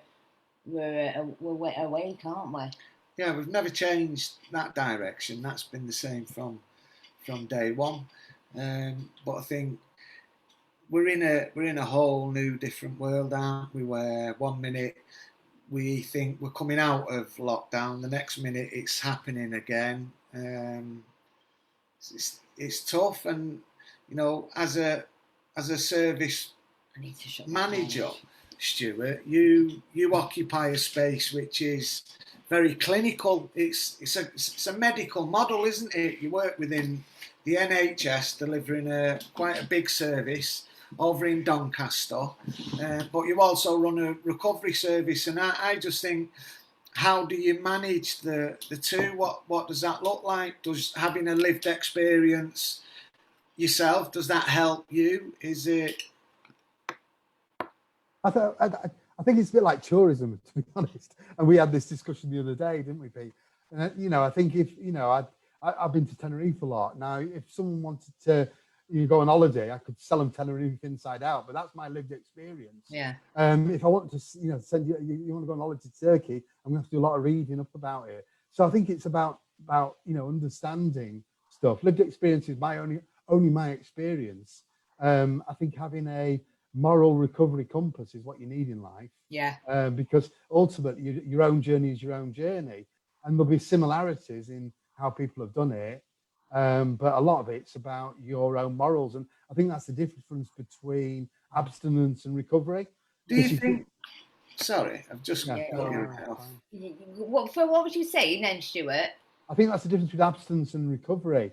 awake, aren't we? yeah, we've never changed that direction. That's been the same from day one. But I think we're in a whole new different world, aren't we? Where 1 minute we think we're coming out of lockdown, the next minute it's happening again. It's tough, and you know, as a service manager, Stuart, you occupy a space which is very clinical. It's a medical model, isn't it? You work within the NHS, delivering quite a big service over in Doncaster, but you also run a recovery service, and I just think, how do you manage the two? What does that look like? Does having a lived experience yourself, does that help you? Is it? I think it's a bit like tourism, to be honest. And we had this discussion the other day, didn't we, Pete? You know, I think if, you know, I've been to Tenerife a lot. Now, if someone wanted to go on holiday, I could sell them Tenerife inside out, but that's my lived experience. Yeah. If I want to, you know, send you want to go on holiday to Turkey, I'm going to have to do a lot of reading up about it. So I think it's about you know, understanding stuff. Lived experience is only my experience. I think having a moral recovery compass is what you need in life. Yeah. Because ultimately, your own journey is your own journey, and there'll be similarities in how people have done it. But a lot of it's about your own morals, and I think that's the difference between abstinence and recovery. Do you think? Sorry, I've just. Yeah. Off. What was you saying then, Stuart? I think that's the difference between abstinence and recovery,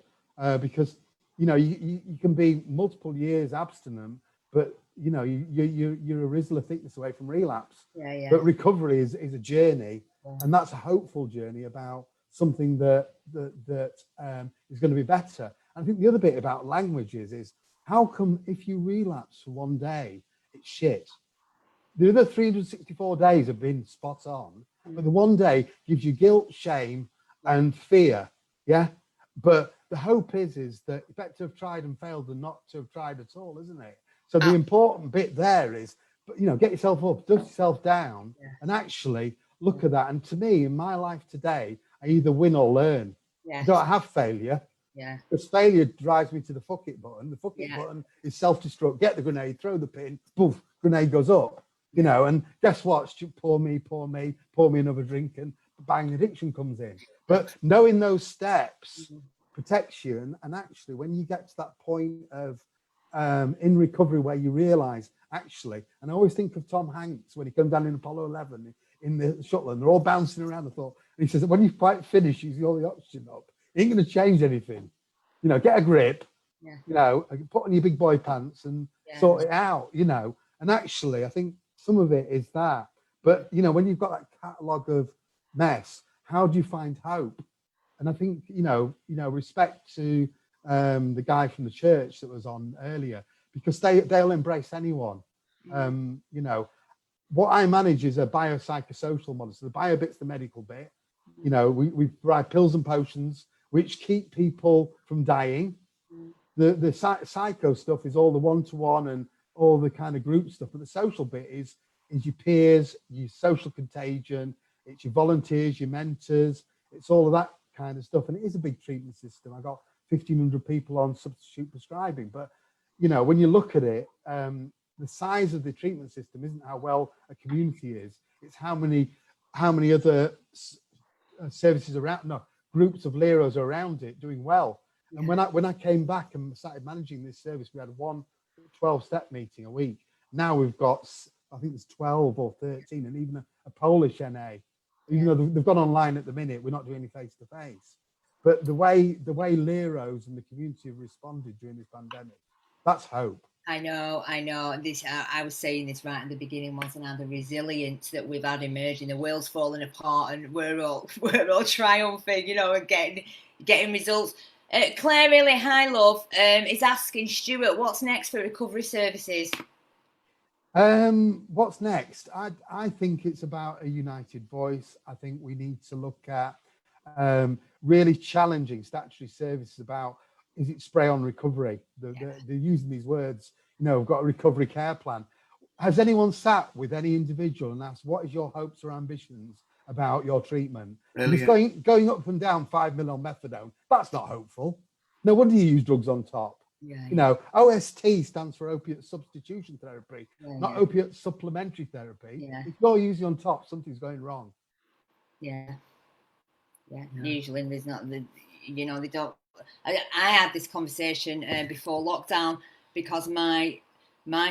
because you know you can be multiple years abstinent, but you know you're a rizla thickness away from relapse. Yeah. But recovery is a journey, and that's a hopeful journey about something that is going to be better. And I think the other bit about languages is, how come if you relapse for 1 day, it's shit? The other 364 days have been spot on, but the 1 day gives you guilt, shame, and fear. Yeah, but the hope is that it's better to have tried and failed than not to have tried at all, isn't it? So the important bit there is, you know, get yourself up, dust yourself down, and actually look at that. And to me, in my life today, I either win or learn. Yes. I don't have failure. Yeah. Because failure drives me to the fuck it button. The fuck it button is self-destruct. Get the grenade, throw the pin, poof, grenade goes up. You know, and guess what? Pour me another drink, and bang, addiction comes in. But knowing those steps protects you. And actually, when you get to that point of in recovery where you realise, actually, and I always think of Tom Hanks when he comes down in Apollo 11 in the shuttle, and they're all bouncing around. I thought, and he says, when you quite finish, you see all the oxygen up. It ain't going to change anything. You know, get a grip. Yeah. You know, put on your big boy pants and sort it out. You know, and actually, I think some of it is that. But you know, when you've got that catalogue of mess, how do you find hope? And I think you know, respect to the guy from the church that was on earlier, because they'll embrace anyone. You know, what I manage is a biopsychosocial model. So the bio bit's the medical bit. You know, we provide pills and potions which keep people from dying. The psycho stuff is all the one-to-one and all the kind of group stuff, but the social bit is your peers, your social contagion, it's your volunteers, your mentors, it's all of that kind of stuff. And it is a big treatment system. I got 1,500 people on substitute prescribing, but you know, when you look at it, the size of the treatment system isn't how well a community is, it's how many other services around, no, groups of Leros are around it doing well. And when I came back and started managing this service, we had one 12-step meeting a week. Now we've got, I think it's 12 or 13, and even a Polish NA. Even though they've gone online at the minute, we're not doing any face-to-face. But the way Leros and the community have responded during this pandemic, that's hope. I know. This I was saying this right at the beginning, wasn't I? The resilience that we've had emerging, the world's falling apart, and we're all triumphing, you know, and getting results. Claire, really, hi love, is asking Stuart, what's next for recovery services? What's next? I think it's about a united voice. I think we need to look at really challenging statutory services about, is it spray on recovery? They're using these words, you know, we've got a recovery care plan. Has anyone sat with any individual and asked, what is your hopes or ambitions about your treatment? It's going up and down 5 mil on methadone. That's not hopeful. No wonder you use drugs on top. You know, OST stands for opiate substitution therapy, not opiate supplementary therapy. If you're using on top, something's going wrong. Usually there's not the, you know, they don't. I had this conversation before lockdown, because my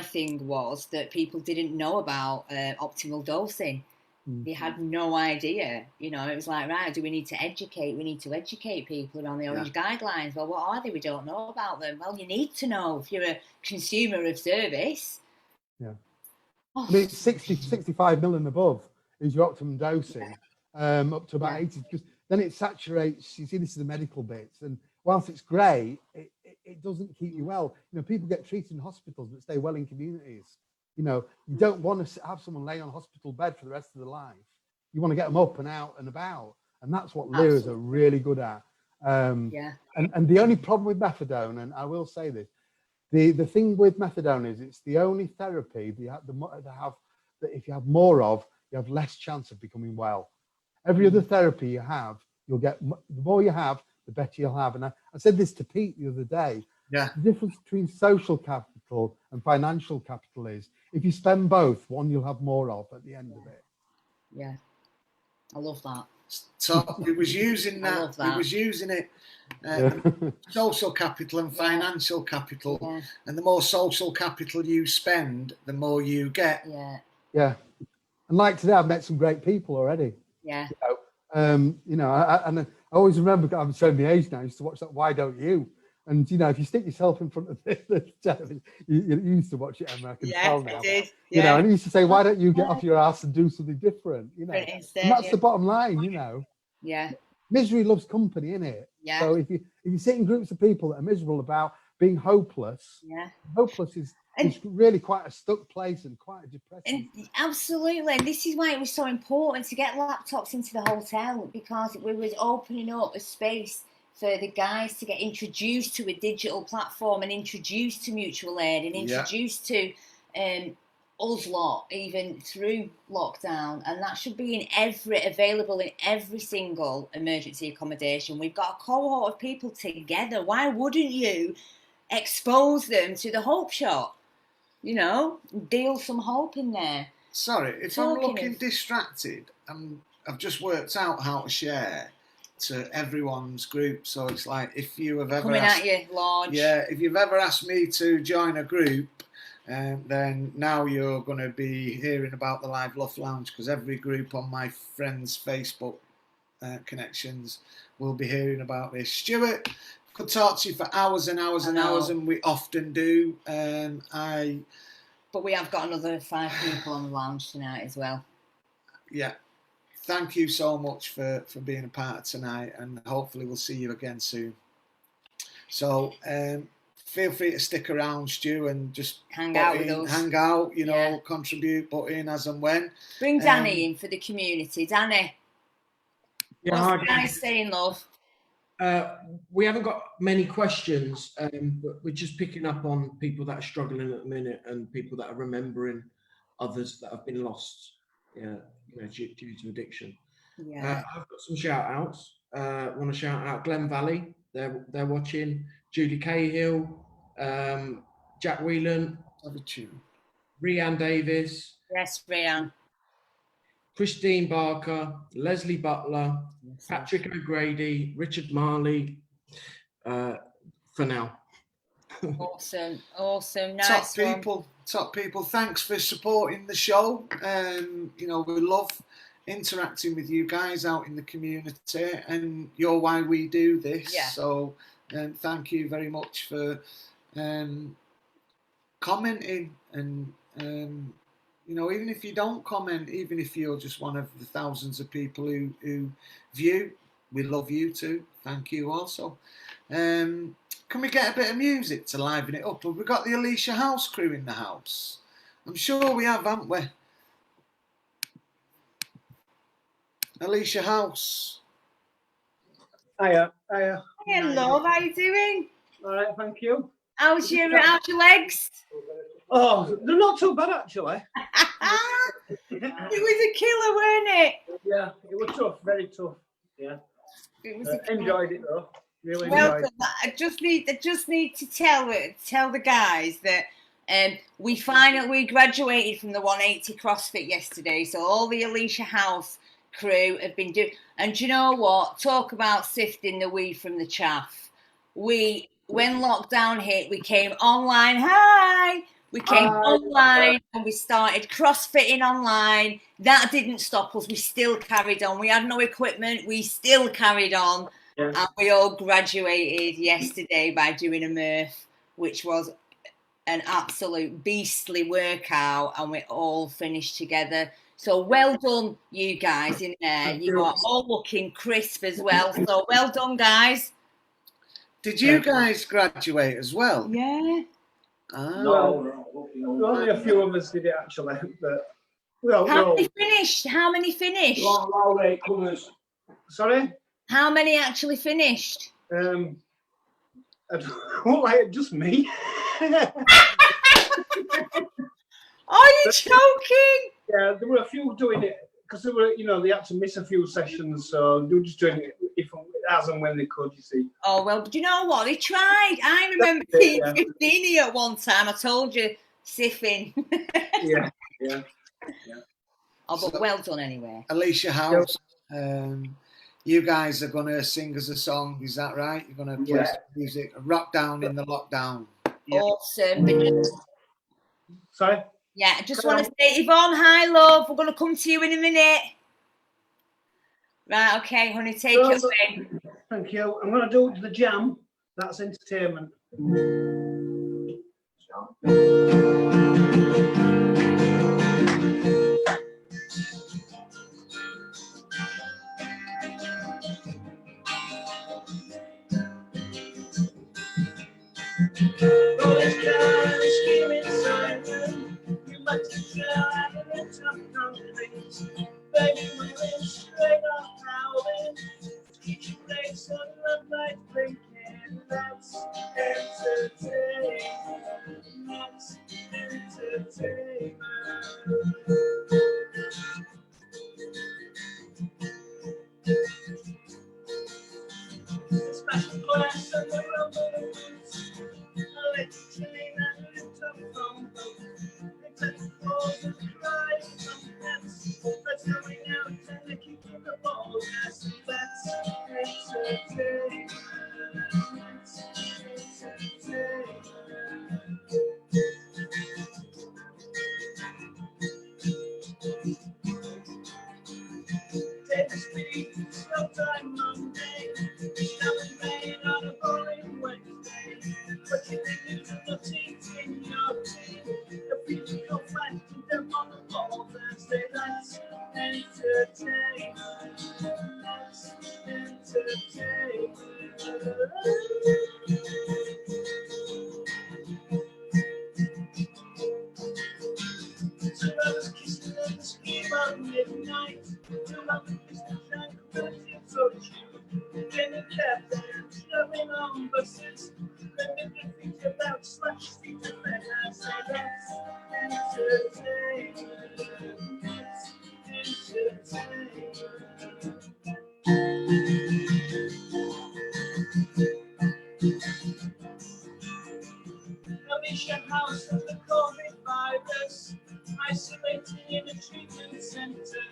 thing was that people didn't know about optimal dosing. They had no idea. You know, it was like, right, do we need to educate? We need to educate people around the Orange guidelines. Well, what are they? We don't know about them. Well, you need to know if you're a consumer of service. I mean, 65 mil and above is your optimum dosing, up to about 80, because then it saturates. You see, this is the medical bits, and whilst it's great, it doesn't keep you well. You know, people get treated in hospitals but stay well in communities. You know, you don't want to have someone lay on a hospital bed for the rest of their life. You want to get them up and out and about, and that's what Lyras are really good at. And the only problem with methadone, and I will say this, the thing with methadone is it's the only therapy that if you have more of, you have less chance of becoming well. Every other therapy you have, you'll get, the more you have, the better you'll have. And I said this to Pete the other day. The difference between social capital and financial capital is, if you spend both, one you'll have more of at the end of it. I love that. So he was using that. He was using it. Social capital and financial capital, and the more social capital you spend, the more you get. And like today, I've met some great people already. You know, and I always remember, I'm showing my age now, I used to watch that Why Don't You? And, you know, if you stick yourself in front of the television, you used to watch it, Emma, I can tell now. You know, and he used to say, why don't you get off your ass and do something different? You know, and that's the bottom line, you know. Misery loves company, innit? So if you sit in groups of people that are miserable about being hopeless, hopeless is really quite a stuck place and quite a depressing. And absolutely, and this is why it was so important to get laptops into the hotel, because we was opening up a space for the guys to get introduced to a digital platform and introduced to mutual aid and introduced to us lot even through lockdown, and that should be available in every single emergency accommodation. We've got a cohort of people together. Why wouldn't you expose them to the hope shot? You know, deal some hope in there. Sorry, if I'm looking distracted, I've just worked out how to share to everyone's group. So it's like, if you have ever at you, Lodge. if you've ever asked me to join a group, then now you're going to be hearing about the live LUF Lounge, because every group on my friends' Facebook connections will be hearing about this. Stuart, could talk to you for hours and hours and hours, and we often do. But we have got another 5 people on the lounge tonight as well. Thank you so much for being a part of tonight, and hopefully we'll see you again soon. So feel free to stick around, Stu, and just hang out with us. Hang out, you know, contribute, put in as and when. Bring Danny in for the community. Danny, what's the guy saying, love? We haven't got many questions, but we're just picking up on people that are struggling at the minute and people that are remembering others that have been lost, you know, due to addiction. I've got some shout outs. I want to shout out Glen Valley. They're watching. Julie Cahill, Jack Whelan, Rhiann Davis. Yes, Rhiann. Christine Barker, Leslie Butler, Patrick O'Grady, Richard Marley, for now. Awesome, awesome, nice Top people. Thanks for supporting the show. You know, we love interacting with you guys out in the community, and you're why we do this. Yeah. So, thank you very much for commenting, and you know, even if you don't comment, even if you're just one of the thousands of people who view, we love you too. Thank you also. Can we get a bit of music to liven it up? Have we got the Alicia House crew in the house? I'm sure we have, haven't we? Alicia House. Hiya. Hello, how you doing? All right, thank you. How's your legs? Oh, they're not too bad actually. It was a killer, weren't it? Yeah, it was tough, very tough. Yeah. It was a killer. Enjoyed it though. Really Well, enjoyed it. I just need to tell the guys that we graduated from the 180 CrossFit yesterday, so all the Alicia House crew have been doing. And do you know what? Talk about sifting the wheat from the chaff. When lockdown hit, we came online. We came online and we started CrossFitting online. That didn't stop us. We still carried on. We had no equipment. We still carried on. Yeah. And we all graduated yesterday by doing a Murph, which was an absolute beastly workout, and we all finished together. So well done, you guys in there. You are all looking crisp as well. So well done, guys. Did you guys graduate as well? Yeah. No, only a few of us did it actually. But How many finished? Low rate comers. Sorry? How many actually finished? Just me. Are you joking? Yeah, there were a few doing it because they were, they had to miss a few sessions, so they were just doing it as and when they could. You see. Oh well, do you know what? They tried. I remember being 15 at one time. I told you, siffing. Yeah. Oh, but well done anyway. Alicia House. You guys are going to sing us a song, is that right? You're going to play some music, rock down in the lockdown. Yeah. Awesome. Sorry? Yeah, I just want to say, Yvonne, hi, love. We're going to come to you in a minute. Right, okay, honey, take it away. Thank you. I'm going to do the jam. That's entertainment. Always got a screaming siren. You must tell out in tough countries. Baby, moving straight up howling. Keep your legs on the light blinking. That's entertainment. That's entertainment. Smash the glass and the rumble. Let's going out and they keep the ball. That's entertainment. Take the speed, slow time Monday. Nothing made on a boring Wednesday. But you think you do teams in your team. The people go fight to them on the wall. That's entertainment. That's entertainment. Two lovers kissing in the scheme of midnight. Two lovers kissing tranquility and solitude. Getting kept and shoving on buses. Living your feet about slash feet and then I say that's entertainment. That's entertainment. Alicia House of the COVID virus, isolated in a treatment center.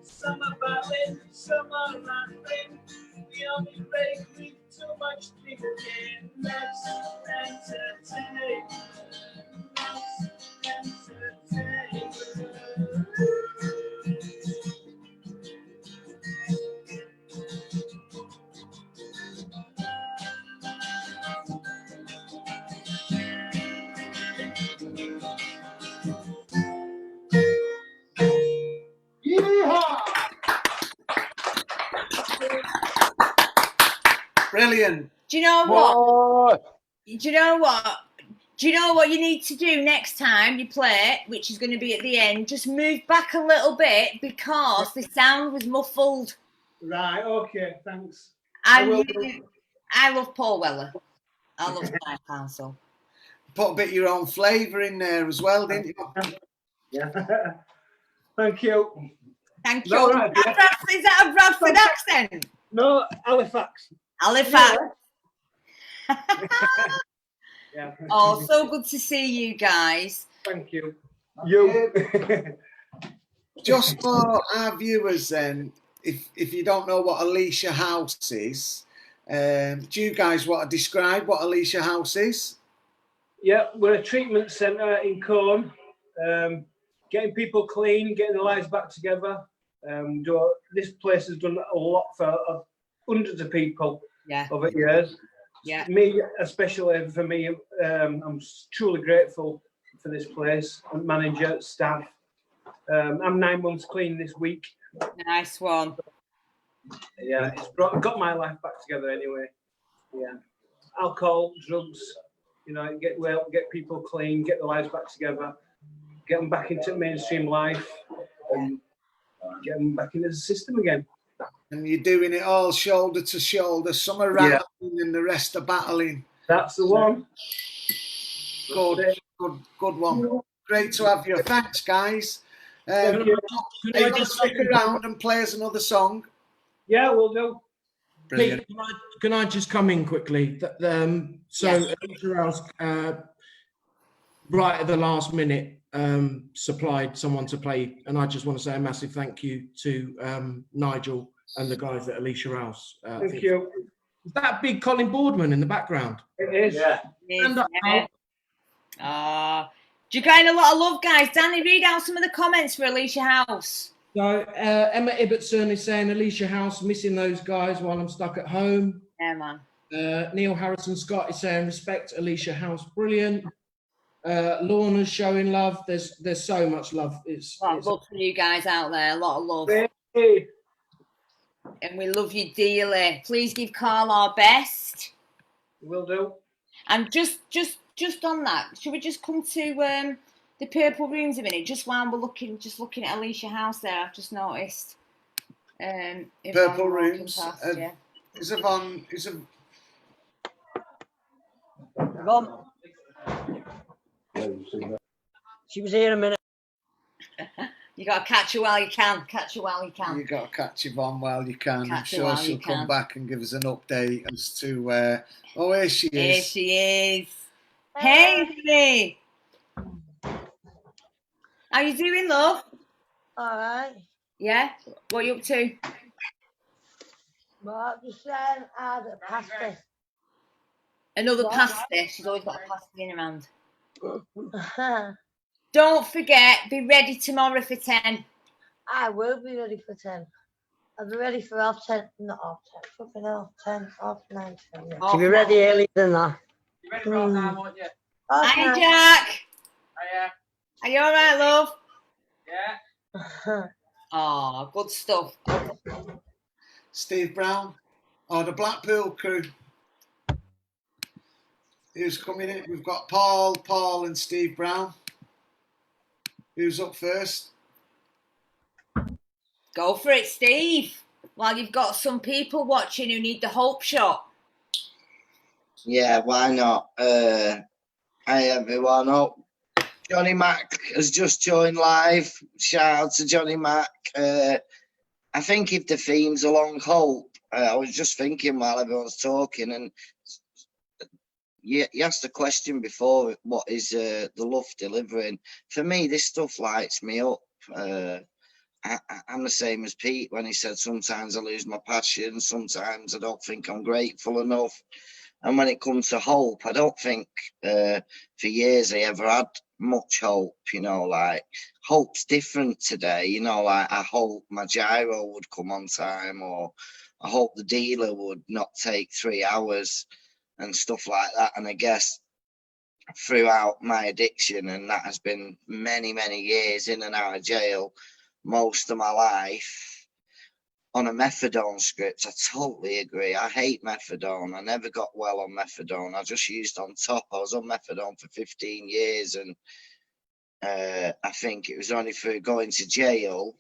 Some are battling, some are laughing. We only break with too much thinking. Let's entertain. Let's entertain. Yeehaw! Brilliant. Do you know what? Whoa! Do you know what? Do you know what you need to do next time you play, which is going to be at the end? Just move back a little bit because the sound was muffled. Right, okay, thanks. I love Paul Weller. I love Clive Council. Put a bit of your own flavour in there as well, didn't you? Yeah. Thank you. Thank No, you. right, Is that a Bradford accent? No, Halifax. Halifax. Yeah. Oh, so good to see you guys. Thank you. You. Just for our viewers then, if you don't know what Alicia House is, do you guys want to describe what Alicia House is? Yeah, we're a treatment centre in Corn. Getting people clean, getting their lives back together. This place has done a lot for hundreds of people over years. Yeah. Me, especially for me, I'm truly grateful for this place, manager, staff. I'm 9 months clean this week. Nice one. Yeah, it's got my life back together anyway. Yeah, alcohol, drugs, get people clean, get their lives back together, get them back into mainstream life, and get them back into the system again. And you're doing it all shoulder to shoulder. Some are rattling and the rest are battling. That's the one. Good one. Great to have you. Thanks, guys. Thank you. Are you going to stick around and play us another song? Yeah, we'll do. Brilliant. Pete, can I just come in quickly? Alicia House, right at the last minute, supplied someone to play, and I just want to say a massive thank you to Nigel and the guys at Alicia House. Thank you. Is that big Colin Boardman in the background? It is. Yeah. Do you gain a lot of love, guys? Danny, read out some of the comments for Alicia House. So Emma Ibbotson is saying Alicia House, missing those guys while I'm stuck at home. Yeah, man. Neil Harrison Scott is saying respect Alicia House, brilliant. Lorna's showing love. There's so much love. It's love for you guys out there. A lot of love. Hey. And we love you dearly. Please give Carl our best. Will do. And just on that, should we just come to the purple rooms a minute? Just while we're looking at Alicia House there, I've just noticed. Purple rooms. Past, Is Yvonne? She was here a minute. You got to catch her while you can. Catch her while you can. You got to catch Yvonne while you can. I'm Catch her sure while she'll you come can. back and give us an update as to here she is. Here she is. Hey, Vinny. How you doing, love? All right. Yeah? What are you up to? Well, I've just had a pasty. Another pasty. She's always got a pasty in her hand. Don't forget, be ready tomorrow for 10. I will be ready for 10. I'll be ready for 10:30. Not 10:30. Fucking hell. 10, 9, 10. Yeah. She'll be ready earlier than that. You ready for all time, won't you? Hi, Jack. Hiya. Are you all right, love? Yeah. Oh, good stuff. Steve Brown, the Blackpool crew. Who's coming in? We've got Paul, and Steve Brown. Who's up first? Go for it, Steve. While you've got some people watching who need the hope shot. Yeah, why not? Hi everyone. Oh, Johnny Mac has just joined live. Shout out to Johnny Mac. I think if the theme's along hope, I was just thinking while everyone's talking, and you asked the question before, what is the LUF delivering? For me, this stuff lights me up. I'm the same as Pete when he said sometimes I lose my passion, sometimes I don't think I'm grateful enough. And when it comes to hope, I don't think for years I ever had much hope, you know, like hope's different today, you know, like I hope my gyro would come on time, or I hope the dealer would not take 3 hours and stuff like that. And I guess throughout my addiction, and that has been many, many years in and out of jail, most of my life on a methadone script. I totally agree. I hate methadone. I never got well on methadone. I just used on top. I was on methadone for 15 years, and I think it was only through going to jail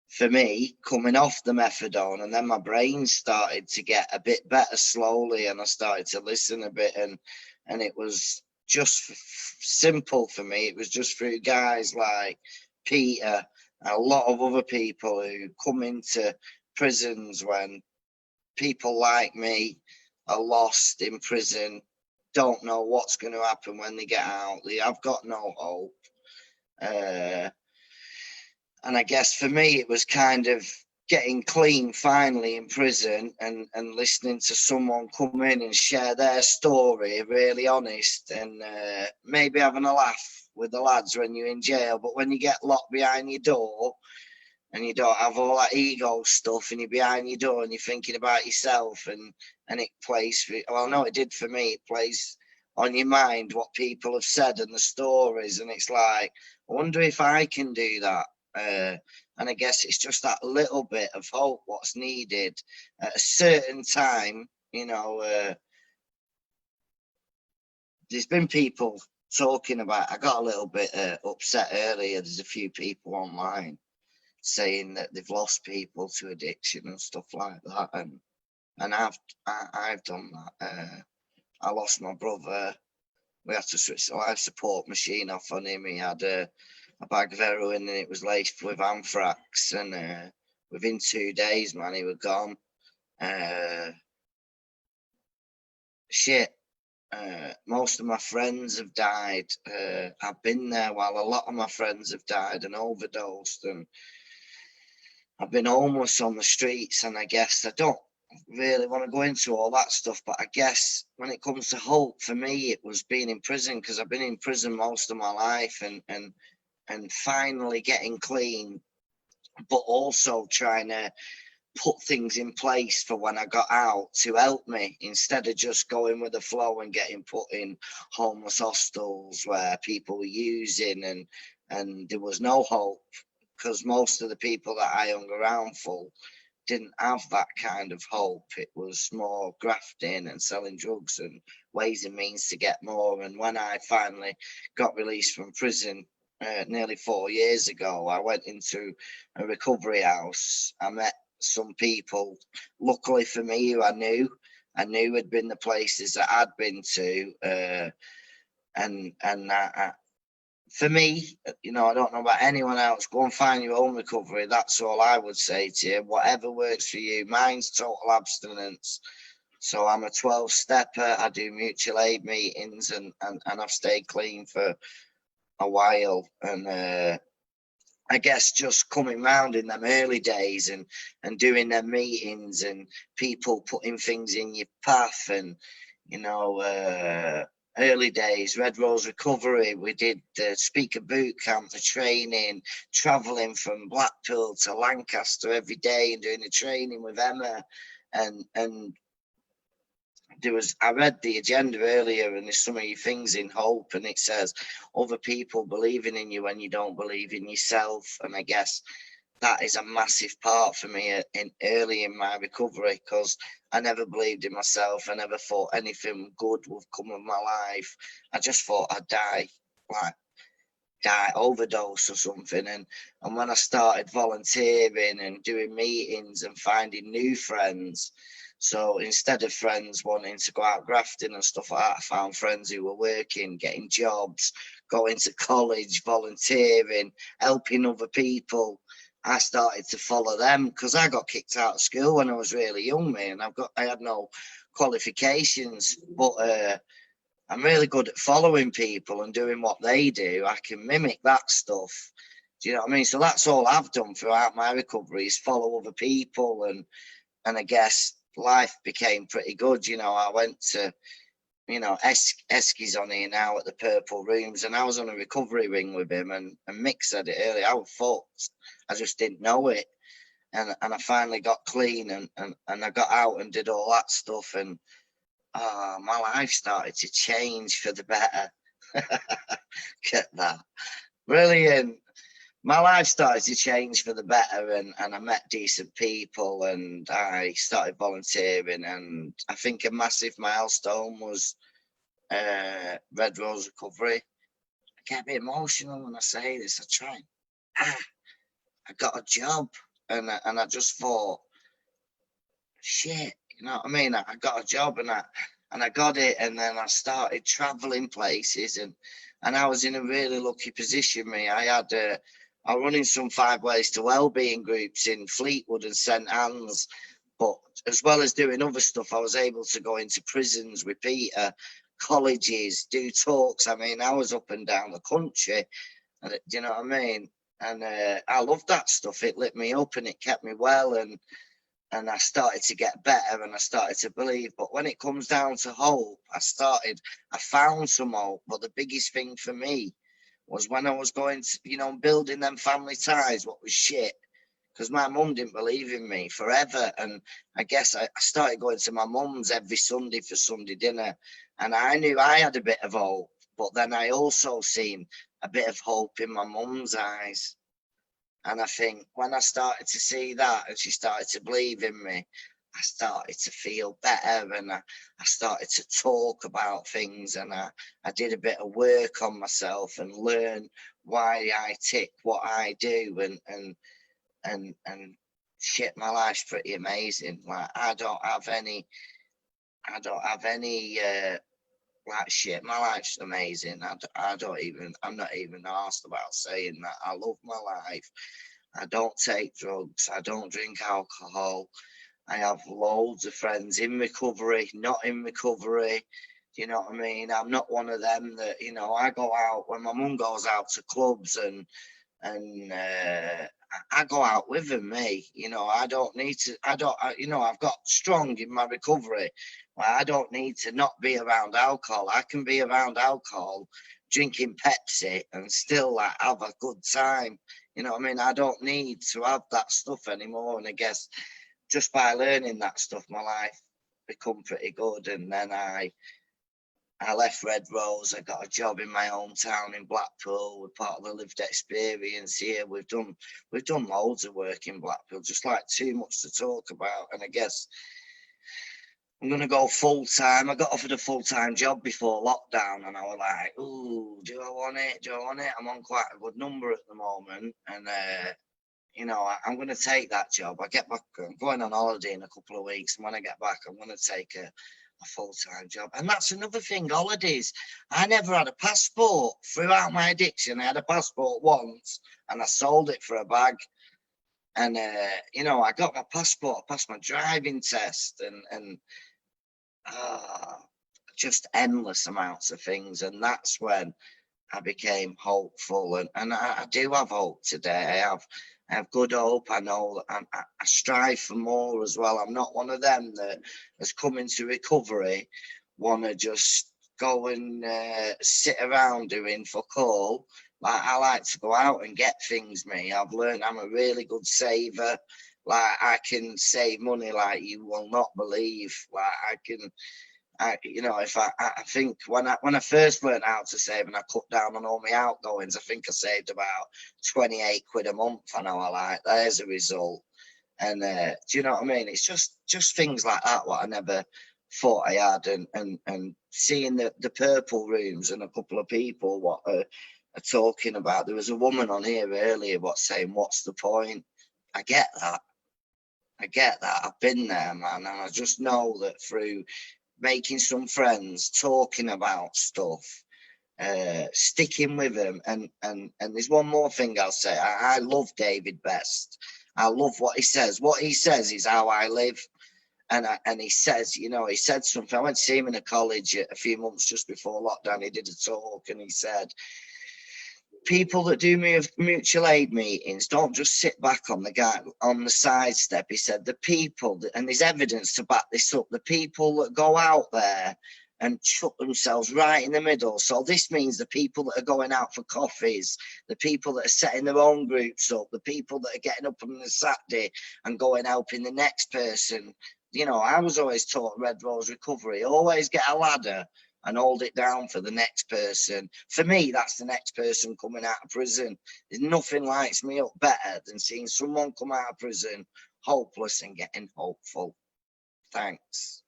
for me, coming off the methadone, and then my brain started to get a bit better slowly, and I started to listen a bit, and it was just simple for me. It was just through guys like Peter and a lot of other people who come into prisons when people like me are lost in prison, don't know what's going to happen when they get out. I've got no hope. And I guess for me, it was kind of getting clean finally in prison, and listening to someone come in and share their story, really honest, and maybe having a laugh with the lads when you're in jail. But when you get locked behind your door and you don't have all that ego stuff, and you're behind your door and you're thinking about yourself, and it plays, well, no, it did for me, it plays on your mind what people have said and the stories, and it's like, I wonder if I can do that. And I guess it's just that little bit of hope what's needed at a certain time. You know, there's been people talking about, I got a little bit upset earlier. There's a few people online saying that they've lost people to addiction and stuff like that. And I've done that. I lost my brother. We had to switch the life support machine off on him. He had a bag of heroin, and it was laced with anthrax, and within 2 days, man, he was gone. Most of my friends have died. I've been there while a lot of my friends have died and overdosed, and I've been homeless on the streets. And I guess I don't really want to go into all that stuff, but I guess when it comes to hope, for me, it was being in prison, because I've been in prison most of my life, and finally getting clean, but also trying to put things in place for when I got out to help me, instead of just going with the flow and getting put in homeless hostels where people were using, and there was no hope, because most of the people that I hung around for didn't have that kind of hope. It was more grafting and selling drugs and ways and means to get more. And when I finally got released from prison nearly 4 years ago, I went into a recovery house. I met some people, luckily for me, who I knew had been the places that I'd been to, for me, you know, I don't know about anyone else. Go and find your own recovery. That's all I would say to you. Whatever works for you. Mine's total abstinence. So I'm a 12-stepper. I do mutual aid meetings, and I've stayed clean for a while. And I guess just coming round in them early days, and doing them meetings, and people putting things in your path, and, you know, early days, Red Rose Recovery, we did the speaker boot camp, the training, travelling from Blackpool to Lancaster every day and doing the training with Emma. And there was, I read the agenda earlier, and there's some of your things in hope, and it says other people believing in you when you don't believe in yourself. And I guess that is a massive part for me early in my recovery, because I never believed in myself. I never thought anything good would come of my life. I just thought I'd die, overdose or something. And when I started volunteering and doing meetings and finding new friends, so instead of friends wanting to go out grafting and stuff like that, I found friends who were working, getting jobs, going to college, volunteering, helping other people. I started to follow them, because I got kicked out of school when I was really young, man. I had no qualifications, but I'm really good at following people and doing what they do. I can mimic that stuff. Do you know what I mean? So that's all I've done throughout my recovery is follow other people, and I guess life became pretty good. You know, I went to, you know, Eski's on here now at the Purple Rooms, and I was on a recovery ring with him, and Mick said it earlier, I was fucked. I just didn't know it. And I finally got clean, and I got out and did all that stuff, and my life started to change for the better. Get that. Brilliant. My life started to change for the better, and I met decent people, and I started volunteering, and I think a massive milestone was Red Rose Recovery. I get a bit emotional when I say this. I try. I got a job, and I just thought, shit, you know what I mean? I got a job, and I got it, and then I started traveling places, and I was in a really lucky position. I was running some 5 Ways to Wellbeing groups in Fleetwood and St Anne's, but as well as doing other stuff, I was able to go into prisons with Peter, colleges, do talks. I mean, I was up and down the country, and do you know what I mean? And I loved that stuff. It lit me up and it kept me well, and I started to get better, and I started to believe. But when it comes down to hope, I found some hope. But the biggest thing for me was when I was going to, you know, building them family ties, what was shit, because my mum didn't believe in me forever. And I guess I started going to my mum's every Sunday for Sunday dinner, and I knew I had a bit of hope, but then I also seen a bit of hope in my mum's eyes. And I think when I started to see that, and she started to believe in me, I started to feel better, and I started to talk about things, and I did a bit of work on myself and learn why I tick what I do, and shit, my life's pretty amazing. Like I don't have any like shit. My life's amazing. I'm not even asked about saying that. I love my life. I don't take drugs. I don't drink alcohol. I have loads of friends in recovery, not in recovery. Do you know what I mean? I'm not one of them that, you know, I go out when my mum goes out to clubs, and I go out with them, me. You know, I don't need to, you know, I've got strong in my recovery. I don't need to not be around alcohol. I can be around alcohol, drinking Pepsi, and still like have a good time. You know what I mean? I don't need to have that stuff anymore. And I guess just by learning that stuff, my life become pretty good. And then I left Red Rose. I got a job in my hometown in Blackpool. We're part of the lived experience here. We've done loads of work in Blackpool, just like too much to talk about. And I guess I'm going to go full time. I got offered a full-time job before lockdown, and I was like, ooh, do I want it? Do I want it? I'm on quite a good number at the moment. And, you know, I'm going to take that job. I get back, I'm going on holiday in a couple of weeks. And when I get back, I'm going to take a full-time job. And that's another thing, holidays. I never had a passport throughout my addiction. I had a passport once, and I sold it for a bag. And, you know, I got my passport, passed my driving test, and just endless amounts of things. And that's when I became hopeful, and I do have hope today. I have good hope. I know that I strive for more as well. I'm not one of them that has come into recovery, want to just go and sit around doing fuck all. Like, I like to go out and get things, me. I've learned I'm a really good saver. Like, I can save money like you will not believe. Like, you know, if I think when I first learned how to save and I cut down on all my outgoings, I think I saved about 28 quid a month. And I was like, there's a result. And do you know what I mean? It's just things like that what I never thought I had, and seeing the Purple Rooms and a couple of people what are talking about. There was a woman on here earlier saying, what's the point? I get that. I've been there, man, and I just know that through making some friends, talking about stuff, sticking with them, and there's one more thing I'll say. I love David Best. I love what he says. What he says is how I live. And he says, you know, he said something. I went to see him in a college a few months just before lockdown. He did a talk, and he said, people that do mutual aid meetings don't just sit back on the side step. He said the people that, and there's evidence to back this up, the people that go out there and chuck themselves right in the middle. So this means the people that are going out for coffees, the people that are setting their own groups up, the people that are getting up on the Saturday and going helping the next person. You know, I was always taught Red Rose Recovery, always get a ladder and hold it down for the next person. For me, that's the next person coming out of prison. There's nothing lights me up better than seeing someone come out of prison hopeless and getting hopeful. Thanks.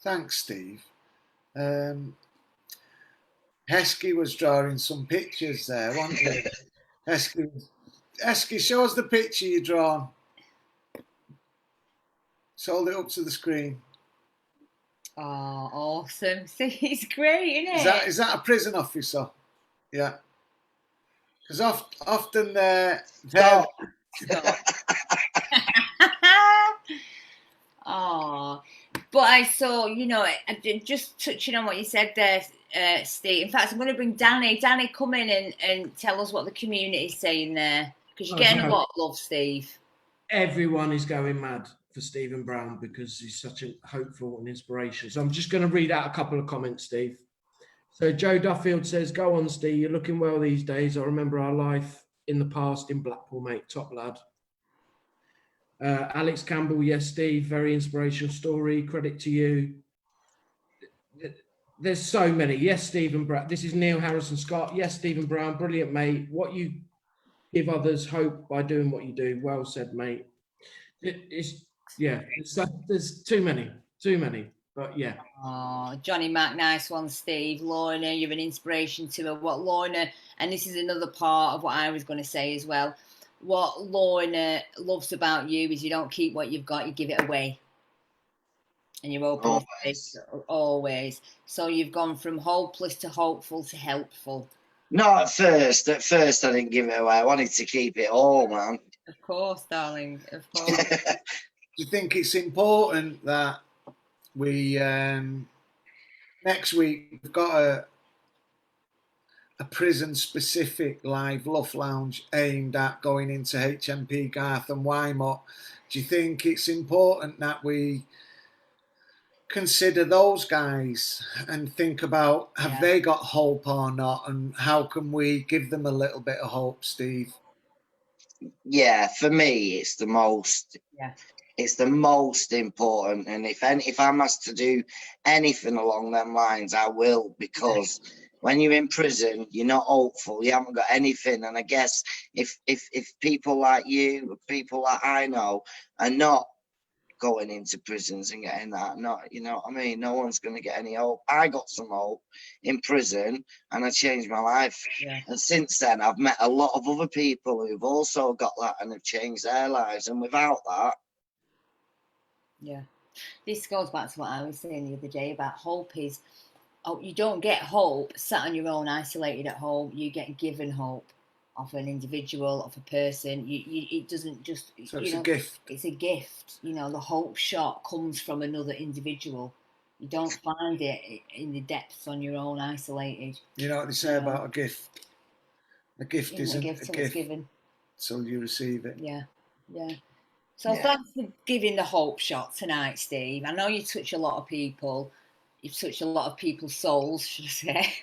Thanks, Steve. Heskey was drawing some pictures there, wasn't he? Heskey, show us the picture you drawn. Just hold it up to the screen. Oh, awesome. See, it's great, isn't it? Is that a prison officer? Yeah. Because often they're... Stop. Oh, but I saw, you know, just touching on what you said there, Steve. In fact, I'm going to bring Danny. Danny, come in and tell us what the community is saying there, because you're getting a lot of love, Steve. Everyone is going mad for Stephen Brown because he's such a hopeful and inspiration. So I'm just going to read out a couple of comments, Steve. So Joe Duffield says, "Go on, Steve. You're looking well these days. I remember our life in the past in Blackpool, mate. Top lad." Alex Campbell, yes, Steve, very inspirational story. Credit to you. There's so many. Yes, Stephen Brown. This is Neil Harrison Scott. Yes, Stephen Brown, brilliant, mate. What you give others hope by doing what you do. Well said, mate. There's too many. But yeah. Oh, Johnny Mac, nice one, Steve. Lorna, you're an inspiration to her. What Lorna, and this is another part of what I was going to say as well. What Lorna loves about you is you don't keep what you've got, you give it away. And you're open always. So you've gone from hopeless to hopeful to helpful. No, at first I didn't give it away. I wanted to keep it all, man. Of course, darling, of course. Do you think it's important that we next week we've got a prison-specific live LUF Lounge aimed at going into HMP Garth and Wymot? Do you think it's important that we consider those guys and think about have they got hope or not, and how can we give them a little bit of hope, Steve? Yeah, for me, it's the most. Yeah. It's the most important, and if I'm asked to do anything along them lines, I will, because when you're in prison, you're not hopeful, you haven't got anything. And I guess if people like you, people that I know, are not going into prisons and getting that, not, you know what I mean, no one's going to get any hope. I got some hope in prison and I changed my life. Yeah. And since then, I've met a lot of other people who've also got that and have changed their lives. And without that, yeah, this goes back to what I was saying the other day about hope is, you don't get hope sat on your own, isolated at home. You get given hope of an individual, of a person. It doesn't just. So it's a gift. It's a gift. You know, the hope shot comes from another individual. You don't find it in the depths on your own, isolated. You know what they say about a gift? A gift isn't a gift it's given till you receive it. Yeah. So thanks for giving the hope shot tonight, Steve. I know you touch a lot of people. You've touched a lot of people's souls, should I say.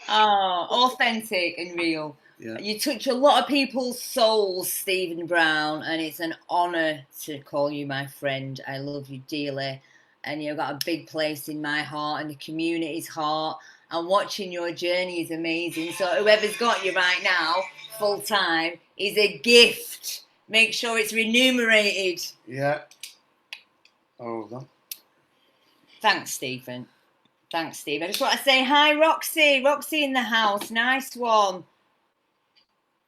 Oh, authentic and real. Yeah. You touch a lot of people's souls, Stephen Brown, and it's an honour to call you my friend. I love you dearly, and you've got a big place in my heart and the community's heart. And watching your journey is amazing. So whoever's got you right now, full time, is a gift. Make sure it's remunerated. Yeah. Hold on. Thanks, Stephen. Thanks, Steve. I just want to say hi, Roxy. Roxy in the house. Nice one.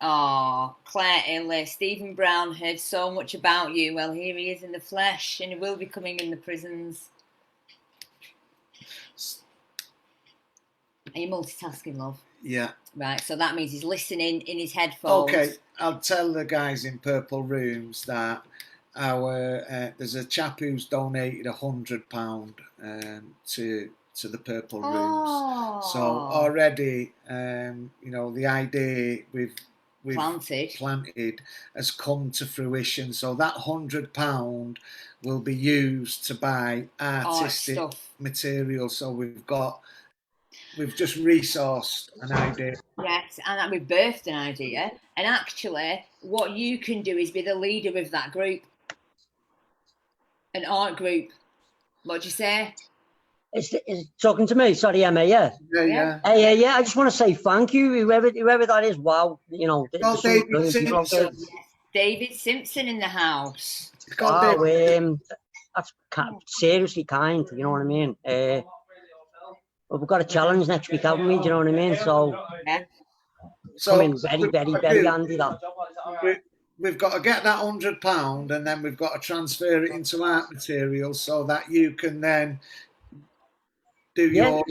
Oh, Claire Illy. Stephen Brown heard so much about you. Well, here he is in the flesh, and he will be coming in the prisons. Are you multitasking, love? Yeah. Right, so that means he's listening in his headphones. Okay, I'll tell the guys in Purple Rooms that there's a chap who's donated £100 to the Purple Rooms. So already, the idea we've planted has come to fruition. So that £100 will be used to buy artistic material. So we've just resourced an idea. Yes, and we've birthed an idea. And actually, what you can do is be the leader of that group, an art group. What do you say? Is talking to me? Sorry, Emma. Yeah. Yeah. Hey, I just want to say thank you, whoever that is. Wow, David Simpson. David Simpson in the house. Wow, that's seriously kind. You know what I mean? Well, we've got a challenge next week, haven't we? Do you know what I mean? So, coming very, very, very handy. That we've got to get that £100, and then we've got to transfer it into art material so that you can then do your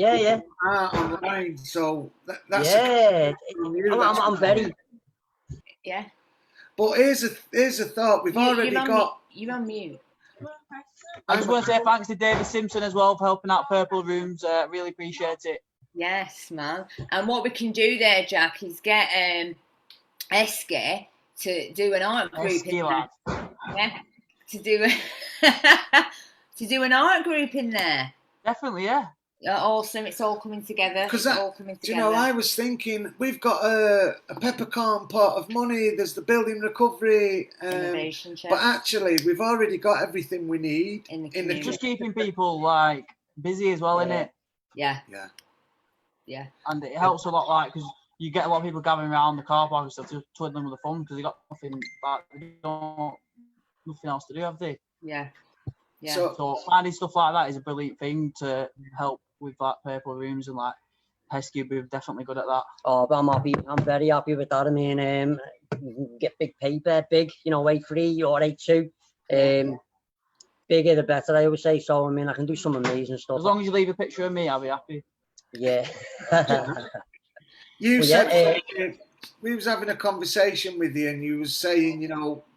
art online. So that's I'm very. Yeah. But here's a thought. We've already got. You're on mute. I just want to say thanks to David Simpson as well for helping out Purple Rooms. Really appreciate it. Yes, man. And what we can do there, Jack, is get Eske to do an art group in there. Yeah, to do an art group in there. Definitely, yeah. Awesome. It's all coming together. Because I was thinking we've got a peppercorn pot of money. There's the building recovery, innovation chest. But actually, we've already got everything we need in the just keeping people busy as well, innit? Yeah. And it helps a lot, because you get a lot of people gathering around the car park and stuff, just twiddling with the thumb because they got nothing else to do, have they? Yeah. So finding stuff like that is a brilliant thing to help with Purple Rooms, and Heskey will be definitely good at that. Oh, but I'm happy. I'm very happy with that. I mean, get big paper, big, A3 or A2. Bigger the better, I always say. So I mean, I can do some amazing stuff. As long as you leave a picture of me, I'll be happy. Yeah. You said we was having a conversation with you, and you was saying,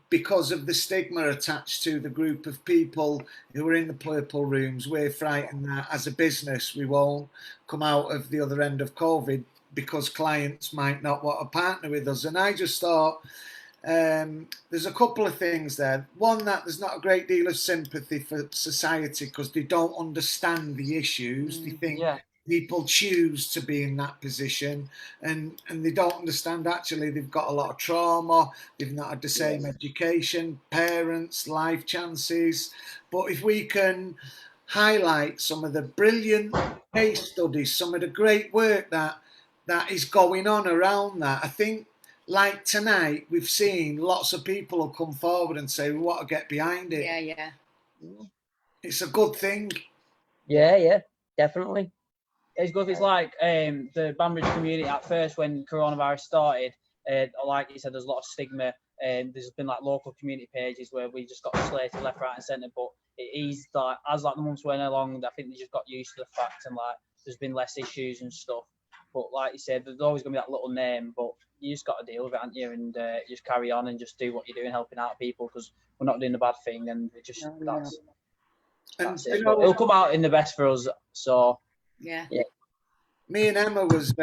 because of the stigma attached to the group of people who are in the Purple Rooms, we're frightened that as a business we won't come out of the other end of COVID because clients might not want to partner with us. And I just thought there's a couple of things there. One, that there's not a great deal of sympathy for society because they don't understand the issues. They think people choose to be in that position, and they don't understand actually they've got a lot of trauma, they've not had the same education, parents, life chances. But if we can highlight some of the brilliant case studies, some of the great work that is going on around that, I think like tonight we've seen lots of people will come forward and say we want to get behind it. Yeah. It's a good thing. Yeah, definitely. It's good. It's like the Banbridge community at first when coronavirus started. Like you said, there's a lot of stigma, and there's been local community pages where we just got slated left, right, and centre. But it eased as the months went along. I think they just got used to the fact, and there's been less issues and stuff. But like you said, there's always gonna be that little name, but you just got to deal with it, haven't you? And you just carry on and just do what you're doing, helping out people, because we're not doing a bad thing, and it just that's it. It'll come out in the best for us. So. Yeah. Me and Emma was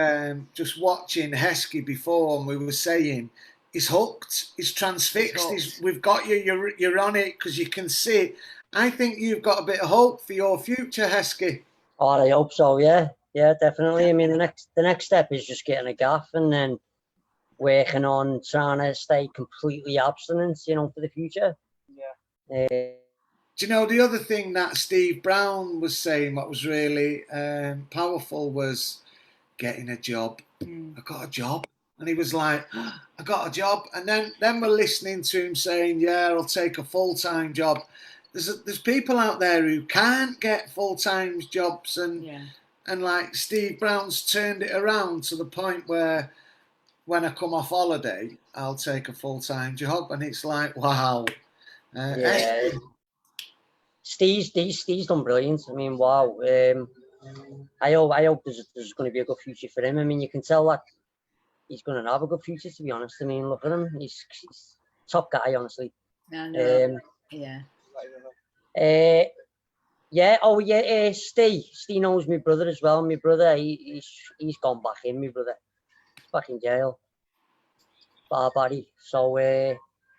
just watching Heskey before, and we were saying he's hooked, he's transfixed, we've got you, you're on it because you can see it. I think you've got a bit of hope for your future, Heskey. Oh, I hope so. Yeah, definitely. I mean, the next step is just getting a gaff and then working on trying to stay completely abstinent, for the future. Yeah. Do you know the other thing that Steve Brown was saying, what was really powerful, was getting a job. I got a job. And he was like, I got a job. And then we're listening to him saying, yeah, I'll take a full-time job. There's people out there who can't get full-time jobs. And like Steve Brown's turned it around to the point where when I come off holiday, I'll take a full-time job. And it's like, wow. Steve's done brilliant. I mean, wow. I hope there's going to be a good future for him. I mean, you can tell that he's going to have a good future, to be honest. I mean, look at him. He's top guy, honestly. I know. Yeah. Yeah. Oh, yeah. Steve knows my brother as well. My brother, he's gone back in. My brother, he's back in jail. Barbary. So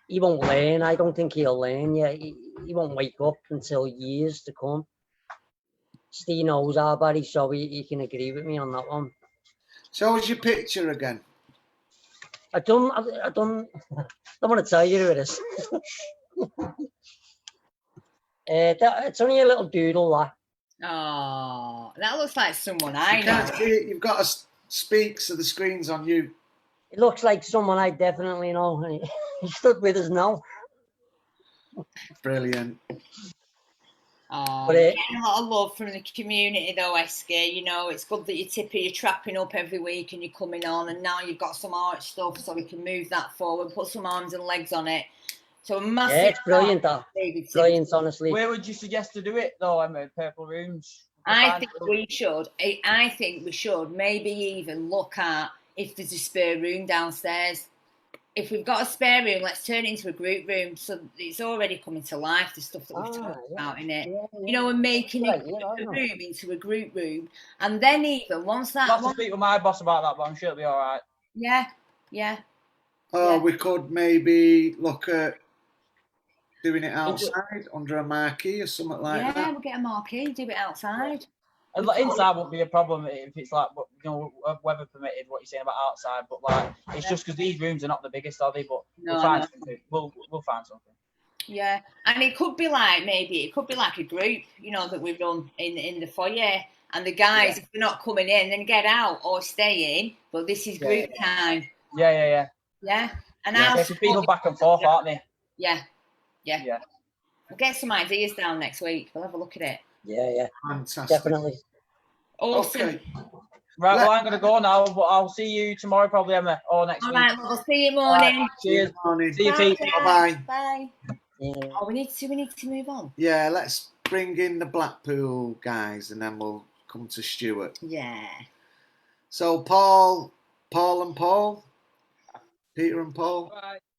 he won't learn. I don't think he'll learn. Yeah, he won't wake up until years to come. Steve knows Barbary, so he can agree with me on that one. So what's your picture again? I don't want to tell you who it is. It's only a little doodle, that. Oh, that looks like someone I know. Can't see it. You've got to speak so the screen's on you. It looks like someone I definitely know. And he stood with us now. Brilliant. Oh, But, getting a lot of love from the community though, Eski. You know, it's good that you're trapping up every week and you're coming on, and now you've got some art stuff so we can move that forward, put some arms and legs on it. So a massive. Yeah, it's brilliant, that. Brilliant, honestly. Where would you suggest to do it though, Emma? Purple Rooms? I think we should maybe even look at if there's a spare room downstairs. If we've got a spare room, let's turn it into a group room so it's already coming to life, the stuff that we've talked about in it. You know, and making it a room into a group room. And then even once that... I'll have to speak with my boss about that, but I'm sure it'll be all right. Yeah. Oh, we could maybe look at doing it outside under a marquee or something like that. Yeah, we'll get a marquee, do it outside. And like, inside won't be a problem if it's like, you know, weather permitted, what you're saying about outside, but like, it's just because these rooms are not the biggest, are they? But we'll find something. We'll find something. Yeah, and it could be like a group, you know, that we run in the foyer, and the guys, if they're not coming in, then get out or stay in. But this is group time. Yeah. And there's people back and forth, aren't they? Yeah. We'll get some ideas down next week. We'll have a look at it. Yeah. Fantastic. Definitely. Awesome. Okay. Right, well, I'm going to go now, but I'll see you tomorrow probably, Emma, or next week. All right, we'll see you morning. Right, cheers. See you, Bye. Pete. Bye-bye. Bye. Oh, we need to move on. Yeah, let's bring in the Blackpool guys and then we'll come to Stuart. Yeah. So Paul and Paul, Peter and Paul.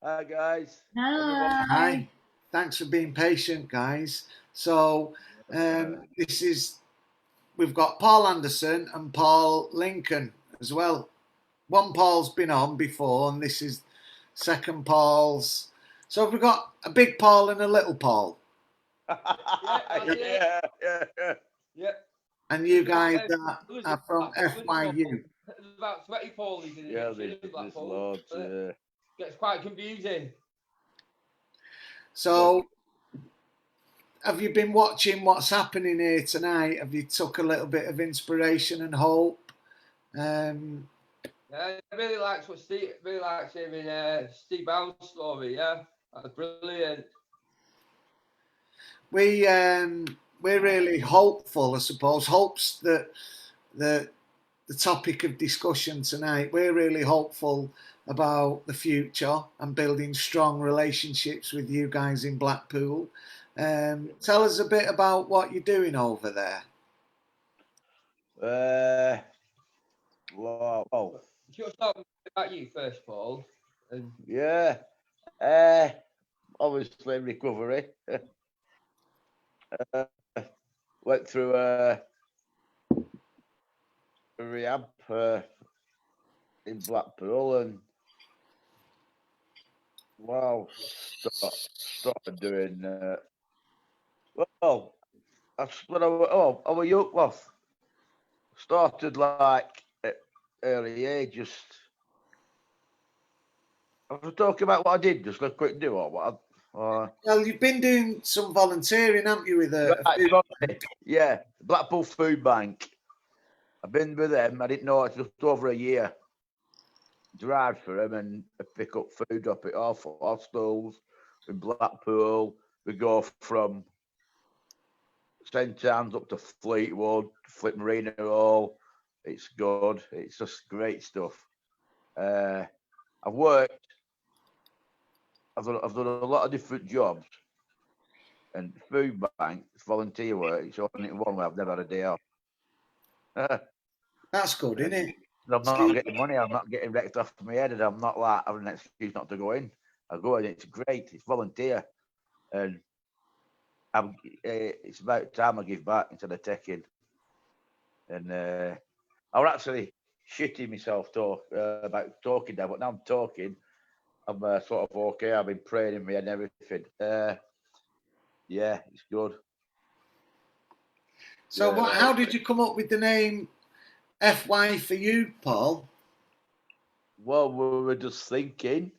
Hi guys. Hi. Thanks for being patient, guys. So we've got Paul Anderson and Paul Lincoln as well. One Paul's been on before, and this is second Paul's. So we've got a big Paul and a little Paul. Yeah. And you guys are from FYU. There's about 20 Paulies in it. Yeah, there's loads. Gets quite confusing. So, have you been watching what's happening here tonight? Have you took a little bit of inspiration and hope? Yeah, I really likes what Steve likes hearing Steve Brown's story. Yeah, that's brilliant. We're really hopeful, I suppose. Hope's the topic of discussion tonight. We're really hopeful about the future and building strong relationships with you guys in Blackpool. Tell us a bit about what you're doing over there. Well, Should I start about you first, Paul? yeah. Obviously recovery. Went through a rehab in Blackpool, and started doing started like at early age. Just I was talking about what I did, just a quick do or what. Well, you've been doing some volunteering, haven't you, with yeah, Blackpool Food Bank. I've been with them. I didn't know it's just over a year. Drive for them and pick up food up at all hostels in Blackpool. We go from St Anne's up to Fleetwood, Flip Marina Hall. It's good. It's just great stuff. I've done a lot of different jobs, and food bank, volunteer work. It's only one where I've never had a day off. That's good, isn't it? I'm not getting money. I'm not getting wrecked off my head, and I'm not like having an excuse not to go in. I go in. It's great. It's volunteer, and it's about time I give back instead of taking. And I was actually shitting myself about talking there, but now I'm talking. I'm sort of okay. I've been praying in my head and everything. Yeah, it's good. So, Yeah. how did you come up with the name FY for you, Paul? Well, we were just thinking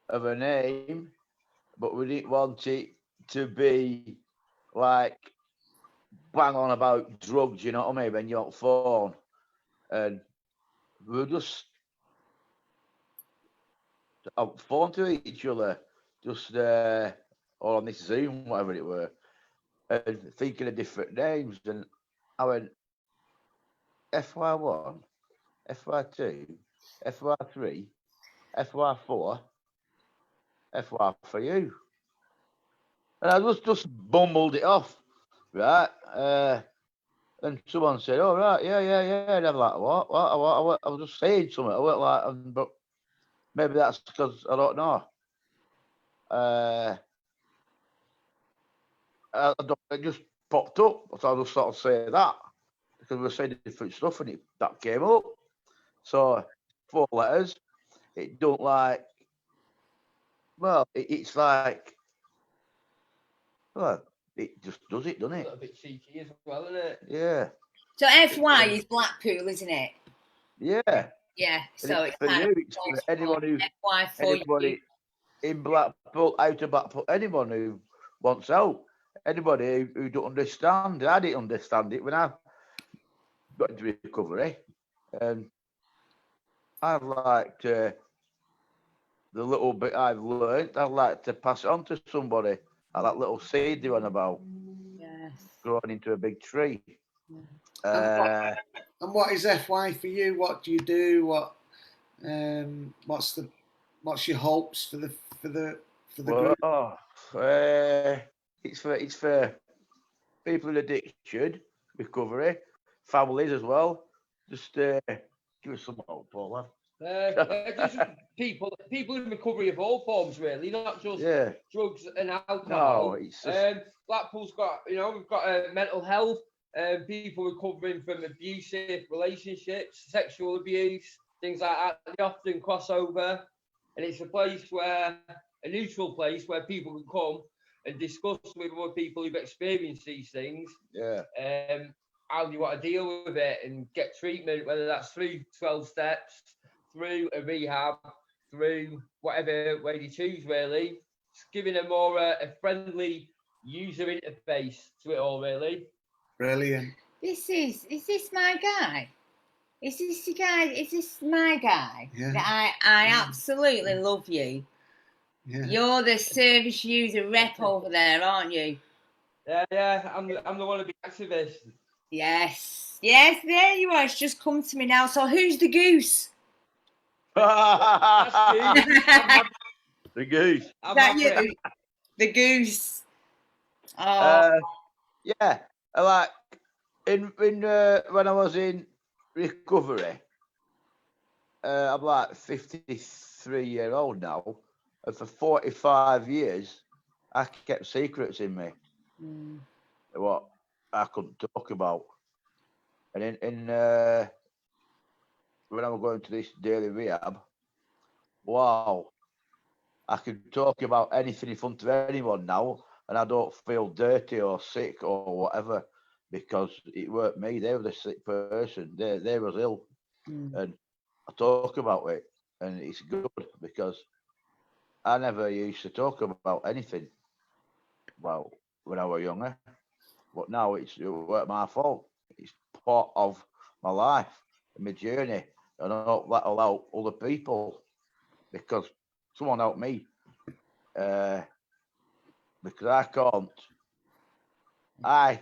of a name, but we didn't want it to be like bang on about drugs, you know what I mean, when you're on phone. And we were just on phone to each other, just or on this Zoom, whatever it were, and thinking of different names. And I went, FY1, FY2, FY3, FY4, FY for you. And I just bumbled it off, right? And someone said, "Oh, right, yeah." And I'm like, what? I was just saying something. I went like, but maybe that's because I don't know. It just popped up. So I just sort of say that because we were saying different stuff, and that came up. So 4 letters. It don't like. Well, it's like. Well, it just does it, doesn't A it? little bit cheeky as well, isn't it? Yeah. So FY is Blackpool, isn't it? Yeah. Yeah. And So it's it's for kind you. of It's for anyone who. FY for Anybody you. in Blackpool, out of Blackpool, anyone who wants help, anybody who don't understand. I didn't understand it when I got into recovery, and I'd like to, the little bit I've learned, I'd like to pass it on to somebody, like that little seed they're on about, Yes. growing into a big tree. And what is FY for you? What do you do? What's your hopes for the group? It's for people in addiction, recovery, families as well. Just give us some hope, Paul. Just people in recovery of all forms, really, not just drugs and alcohol. No, it's just... Blackpool's got, we've got mental health, people recovering from abusive relationships, sexual abuse, things like that. They often cross over, and it's a neutral place where people can come and discuss with other people who've experienced these things. Yeah. How you want to deal with it and get treatment, whether that's through 12 steps, through a rehab, through whatever way you choose, really. It's giving a more a friendly user interface to it all, really. Brilliant. Is this my guy? Is this the guy? Is this my guy? Yeah. I absolutely love you. Yeah. You're the service user rep over there, aren't you? Yeah. I'm the wannabe activist. Yes, there you are. It's just come to me now. So who's the goose? The goose. That you? The goose. Oh. Yeah. Like when I was in recovery, I'm like 53-year-old now, and for 45 years, I kept secrets in me. What I couldn't talk about. And when I was going to this daily rehab, wow, I can talk about anything in front of anyone now, and I don't feel dirty or sick or whatever, because it weren't me. They were the sick person. They was ill, and I talk about it, and it's good because I never used to talk about anything. Well, when I was younger, but now it weren't my fault. It's part of my life and my journey, and I don't let allow other people, because someone helped me, because I can't. I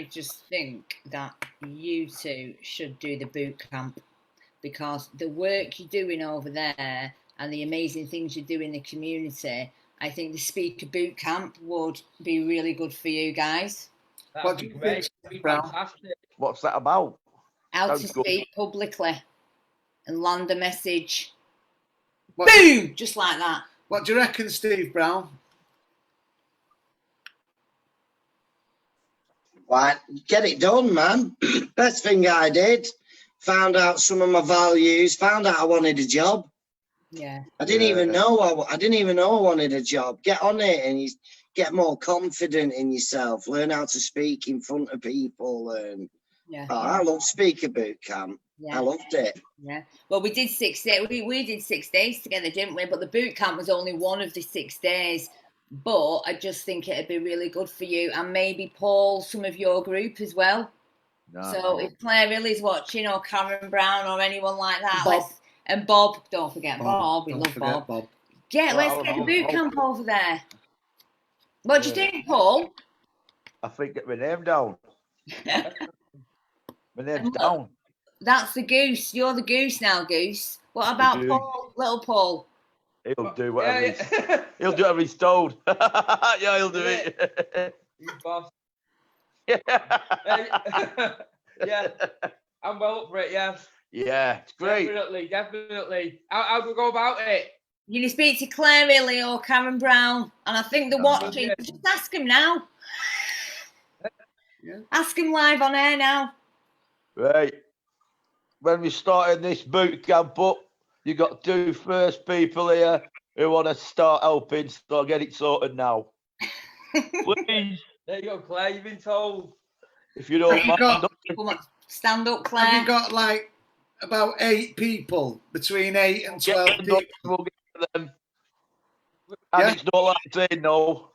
just think that you two should do the boot camp, because the work you're doing over there and the amazing things you do in the community, I think the speaker boot camp would be really good for you guys. What do you think, Brown? Fantastic. What's that about? How Sounds to good. speak publicly and land a message. What, Boom! Just like that. what do you reckon, Steve Brown? Why, get it done, man. Best thing I did. Found out some of my values. Found out I wanted a job. Yeah. I didn't even know. I didn't even know I wanted a job. Get on it, and you get more confident in yourself. Learn how to speak in front of people. And Yeah. I love speaker boot camp. Yeah. I loved it. Yeah. Well, we did 6 days. We did 6 days together, didn't we? But the boot camp was only one of the 6 days. But I just think it'd be really good for you, and maybe Paul, some of your group as well. So if Claire Riley's watching, or Karen Brown, or anyone like that, Bob. and Bob, don't forget Bob. We Don't love forget Bob. Yeah, let's get the boot camp over there. What do you think, Paul? I think get my name down. My name's down. That's the goose. You're the goose now, Goose. What about goose. Paul, little Paul? He'll do whatever he'll do whatever he's told. Yeah, he'll do it. You boss. Yeah. Yeah, I'm well up for it. Yeah. Yeah, it's great. Definitely. How do we go about it? You need to speak to Claire Riley or Karen Brown, and I think they're watching. Just ask them now. Yeah. Ask them live on air now. Right. When we started this boot camp up, you got 2 first people here who want to start helping, so get it sorted now. Please. There you go, Claire. You've been told. If you don't mind. Come on, stand up, Claire. Have you got like about 8 people, between 8 and 12 people? We'll get to them. And it's not like saying no.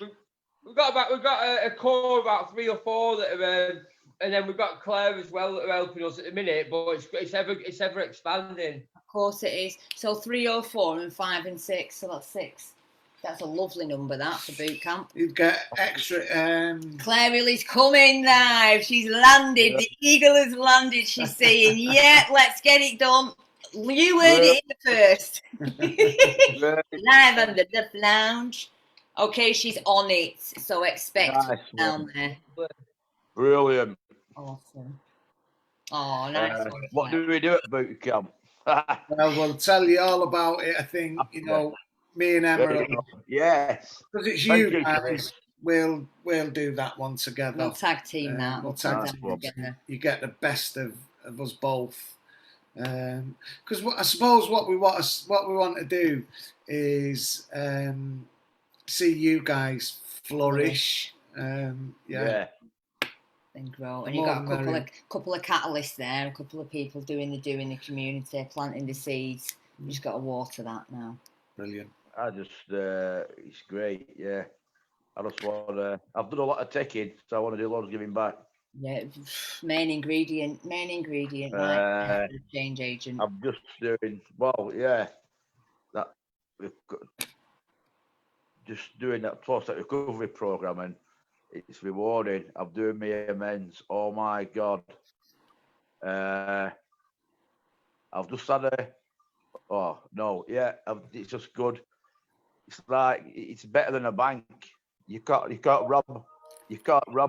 We've got a core of about 3 or 4 that are, and then we've got Claire as well that are helping us at the minute. But it's ever expanding. Of course it is. So 3 or 4 and 5 and 6. So that's 6. That's a lovely number, that, for boot camp. You'd get extra. Claire Riley's coming live. She's landed. Yeah. The eagle has landed. She's saying, yeah, let's get it done. You heard it first. Live on the LUF Lounge. Okay, she's on it. So expect Nice her down there. Brilliant. Awesome. Oh, nice. What do we do at boot camp? Well, we'll tell you all about it. I think, you know, me and Emma. Yes. Because it's Thank you you, guys. We'll do that one together. We'll tag team that. We'll tag team together. You get the best of us both. Because I suppose what we want to do is see you guys flourish. Yeah. And grow. And you've got a couple of catalysts there, a couple of people doing the community, planting the seeds. You just got to water that now. Brilliant. It's great, yeah. I just want I've done a lot of taking, so I want to do a lot of giving back. Yeah, main ingredient, like change agent. I'm just doing, that we've got, just doing that post-that recovery program, and it's rewarding. I'm doing my amends. Oh my God. I've just had it's just good. It's like, it's better than a bank. You can't rob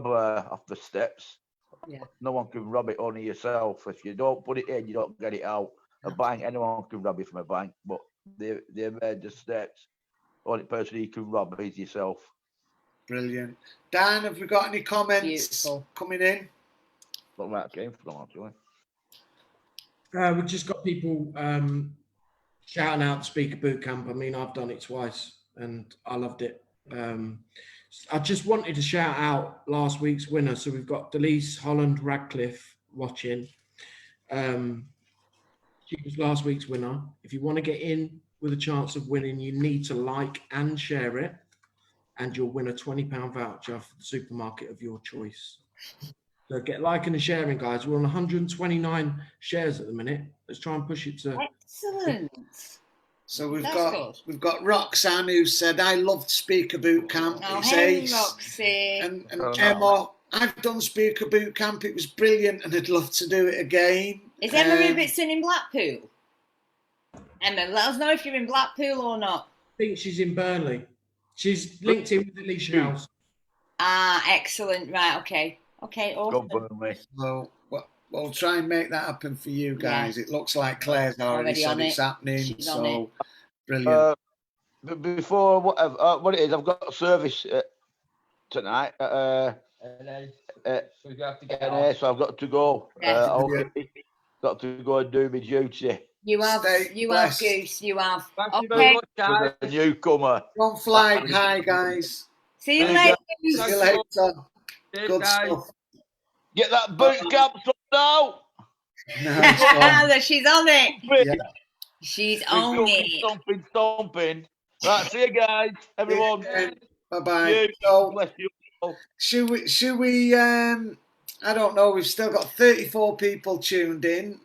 off the steps. Yeah. No one can rob it, only yourself. If you don't put it in, you don't get it out. A bank, anyone can rob it from a bank, but they made the steps. Only person you can rob is yourself. Brilliant. Dan, have we got any comments coming in? Not where that came from, actually. We've just got people shouting out Speaker Bootcamp. I mean, I've done it twice and I loved it. I just wanted to shout out last week's winner. So we've got Delise Holland Radcliffe watching. She was last week's winner. If you want to get in with a chance of winning, you need to like and share it, and you'll win a £20 voucher for the supermarket of your choice. So get liking and sharing, guys. We're on 129 shares at the minute. Let's try and push it to. Excellent. So we've got Roxanne, who said, I loved Speaker Bootcamp. Oh, It's hey, ace. Roxy. And Emma, I've done Speaker Bootcamp. It was brilliant and I'd love to do it again. Is Emma Robertson in Blackpool? Emma, let us know if you're in Blackpool or not. think she's in Burnley. She's linked in with Alicia House. Ah, excellent. Right, okay. Okay, awesome. Well, we'll try and make that happen for you guys. It looks like Claire's already said it's happening, She's on so brilliant. But before what it is, I've got a service tonight. So we have to get NA, off. so I've got to go. Yes. Got to go and do my duty. You have, Stay you blessed. have, Goose. You have. Thank you Okay. very much, guys. With a newcomer. One flight. Hi, guys. See you Thank later. See you later. Cheers, Good guys. stuff. Get that boot camp sorted out. Nice one. She's on it. Yeah. She's on it. Stomping. Right, see you guys, everyone. Bye bye. You. So, Bless you all. should we I don't know, we've still got 34 people tuned in.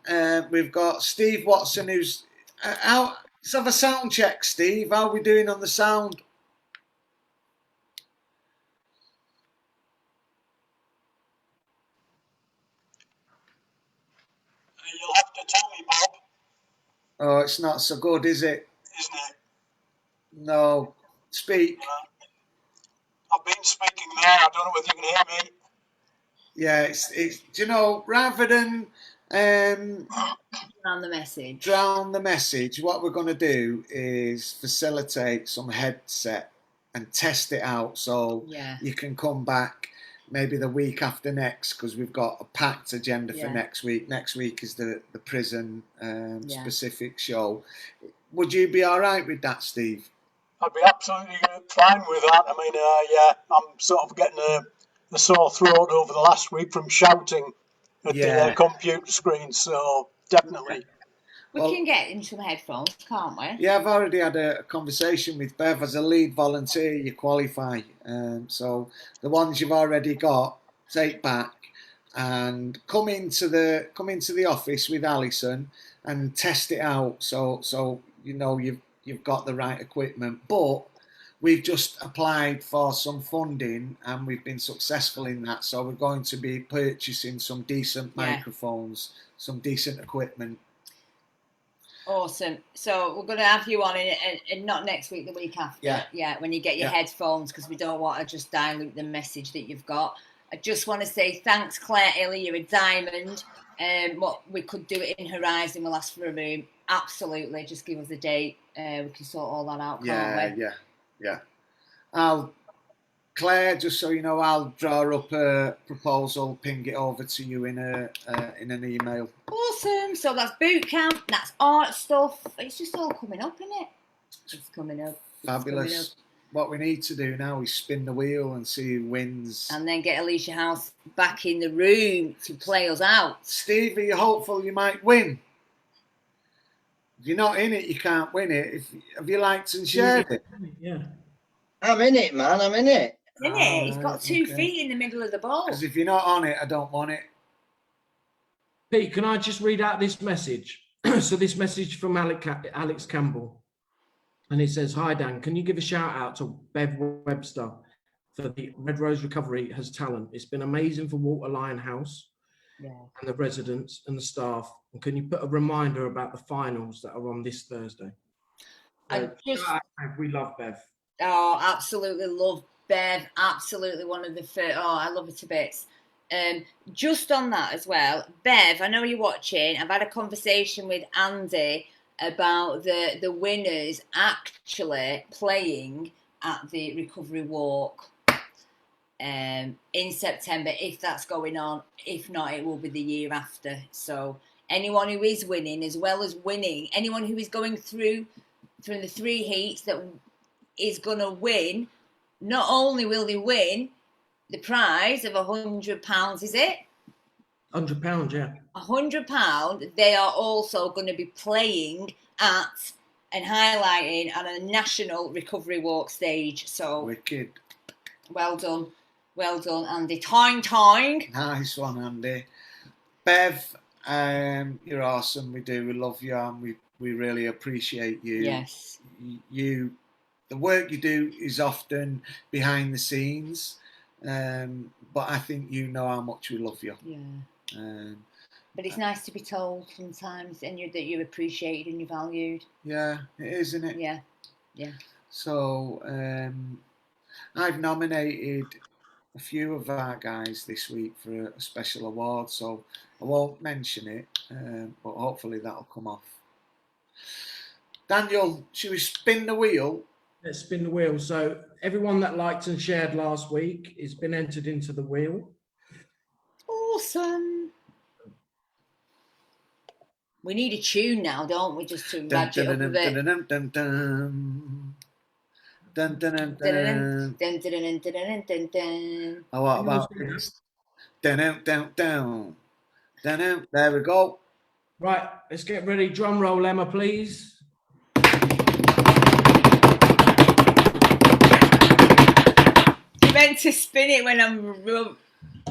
We've got Steve Watson who's out. Let's have a sound check, Steve. How are we doing on the sound? You'll have to tell me, Bob. Oh, it's not so good, is it? Isn't it? No. Speak. I've been speaking there. I don't know whether you can hear me. Yeah, it's do you know, rather than Drown the message. drown the message, what we're going to do is facilitate some headset and test it out, so Yeah. you can come back maybe the week after next, because we've got a packed agenda for Yeah. next week. Next week is the prison Yeah. specific show. Would you be all right with that, Steve? I'd be absolutely fine with that. I mean, yeah, I'm sort of getting a sore throat over the last week from shouting at the computer screen, so definitely. We can get in some headphones, can't we? Yeah, I've already had a conversation with Bev. As a lead volunteer, you qualify. So the ones you've already got, take back and come into the office with Alison and test it out. So you know you've got the right equipment. But we've just applied for some funding and we've been successful in that. So we're going to be purchasing some decent microphones, some decent equipment. Awesome. So we're going to have you on in not next week, the week after. Yeah. When you get your headphones, because we don't want to just dilute the message that you've got. I just want to say thanks, Claire Illy. You're a diamond. What we could do it in Horizon, we'll ask for a room. Absolutely. Just give us a date. We can sort all that out, can't we? Yeah. Claire, just so you know, I'll draw up a proposal, ping it over to you in an email. Awesome. So that's boot camp, that's art stuff. It's just all coming up, isn't it? It's coming up. Fabulous. What we need to do now is spin the wheel and see who wins. And then get Alicia House back in the room to play us out. Steve, are you hopeful you might win? If you're not in it, you can't win it. Have you liked and shared it? Yeah. I'm in it, man. I'm in it. Isn't it? He's got 2 feet in the middle of the ball. Because if you're not on it, I don't want it. Pete, can I just read out this message? So this message from Alex Campbell. And it says, "Hi Dan, can you give a shout out to Bev Webster for the Red Rose Recovery has talent. It's been amazing for Walter Lyon House and the residents and the staff. And can you put a reminder about the finals that are on this Thursday?" We love Bev. Oh, absolutely love Bev. Absolutely one of the first. Oh, I love her to bits. Just on that as well, Bev, I know you're watching. I've had a conversation with Andy about the winners actually playing at the Recovery Walk in September, if that's going on. If not, it will be the year after. So anyone who is winning, as well as winning, anyone who is going through the 3 heats that is going to win, not only will they win the prize of £100, is it? £100, yeah. £100, they are also going to be playing at and highlighting on a national recovery walk stage. So wicked. Well done, Andy. Toing. Nice one, Andy. Bev, you're awesome. We do. We love you, and we really appreciate you. Yes. The work you do is often behind the scenes, but I think you know how much we love you. Yeah. But it's nice to be told sometimes, and that you're appreciated and you're valued. Yeah, it is, isn't it? Yeah. So I've nominated a few of our guys this week for a special award, so I won't mention it, but hopefully that'll come off. Daniel, should we spin the wheel? Let's spin the wheel. So everyone that liked and shared last week has been entered into the wheel. Awesome. We need a tune now, don't we, just to Dun, badge it up a bit. dun, dun, dun, dun. Dun, dun, dun, Dun, dun. dun, dun, dun, dun, dun, dun. Oh, what about this? Dun, dun, dun, dun. Dun, dun. There we go. Right, let's get ready. Drum roll, Emma, please. You meant to spin it when I'm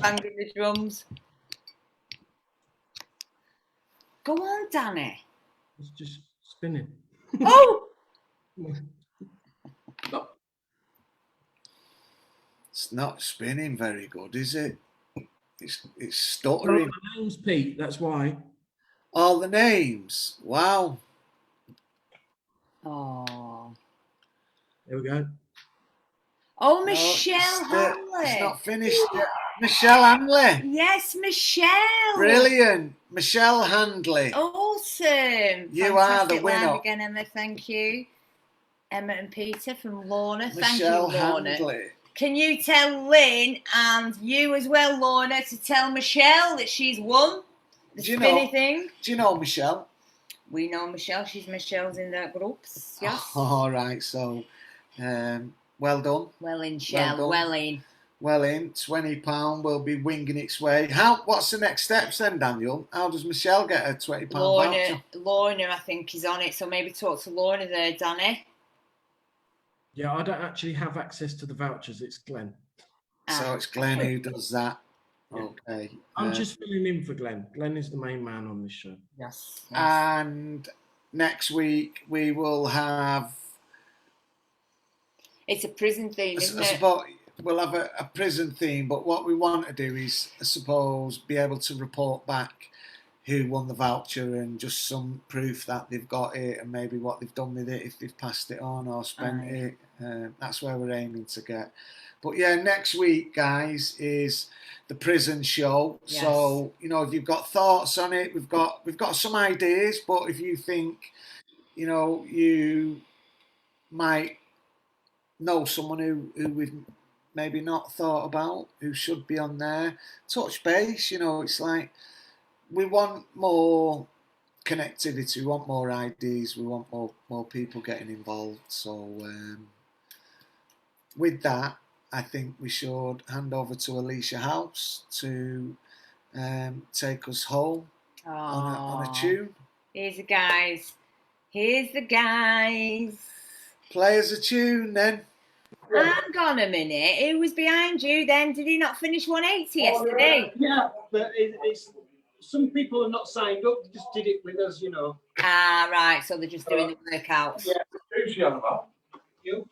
banging the drums. Go on, Danny. It's just spinning. Oh! It's not spinning very good, is it? It's All stuttering. the names, Pete, that's why. All the names. Wow. Oh. There we go. Oh, No, Michelle Hanley. It's not finished yet. Michelle Hanley. Yes, Michelle. Brilliant. Michelle Handley. Awesome. You are the Fantastic winner. live again, Emma. Thank you. Emma and Peter from Lorna. Thank Michelle you, Lorna. Handley. Can you tell Lynn and you as well, Lorna, to tell Michelle that she's won the spinny thing? Do you know Michelle? We know Michelle. Michelle's in the groups. Yes. All right. So, well done. Well in, Shell. Well Well, done. in. Well in. £20 will be winging its way. What's the next steps then, Daniel? How does Michelle get a £20 voucher? Lorna, I think, is on it. So maybe talk to Lorna there, Danny. Yeah, I don't actually have access to the vouchers. It's Glenn. So it's Glenn who does that. Yeah. Okay. I'm just filling in for Glenn. Glenn is the main man on this show. Yes. And next week we will have. It's a prison theme, isn't it? We'll have a prison theme, but what we want to do is, I suppose, be able to report back who won the voucher and just some proof that they've got it and maybe what they've done with it, if they've passed it on or spent it. That's where we're aiming to get. But yeah, next week, guys, is the prison show. Yes. So, if you've got thoughts on it, we've got some ideas, but if you think, you might know someone who we've maybe not thought about, who should be on there, touch base. It's like we want more connectivity, we want more ideas, we want more people getting involved. So with that, I think we should hand over to Alicia House to take us home on a tune. Here's the guys. Play us a tune then. Hang on a minute. Who was behind you then? Did he not finish 180 yesterday? Yeah, but it's some people are not signed up. They just did it with us, Ah, right. So they're just doing the workouts. Yeah. Who's she on about? You.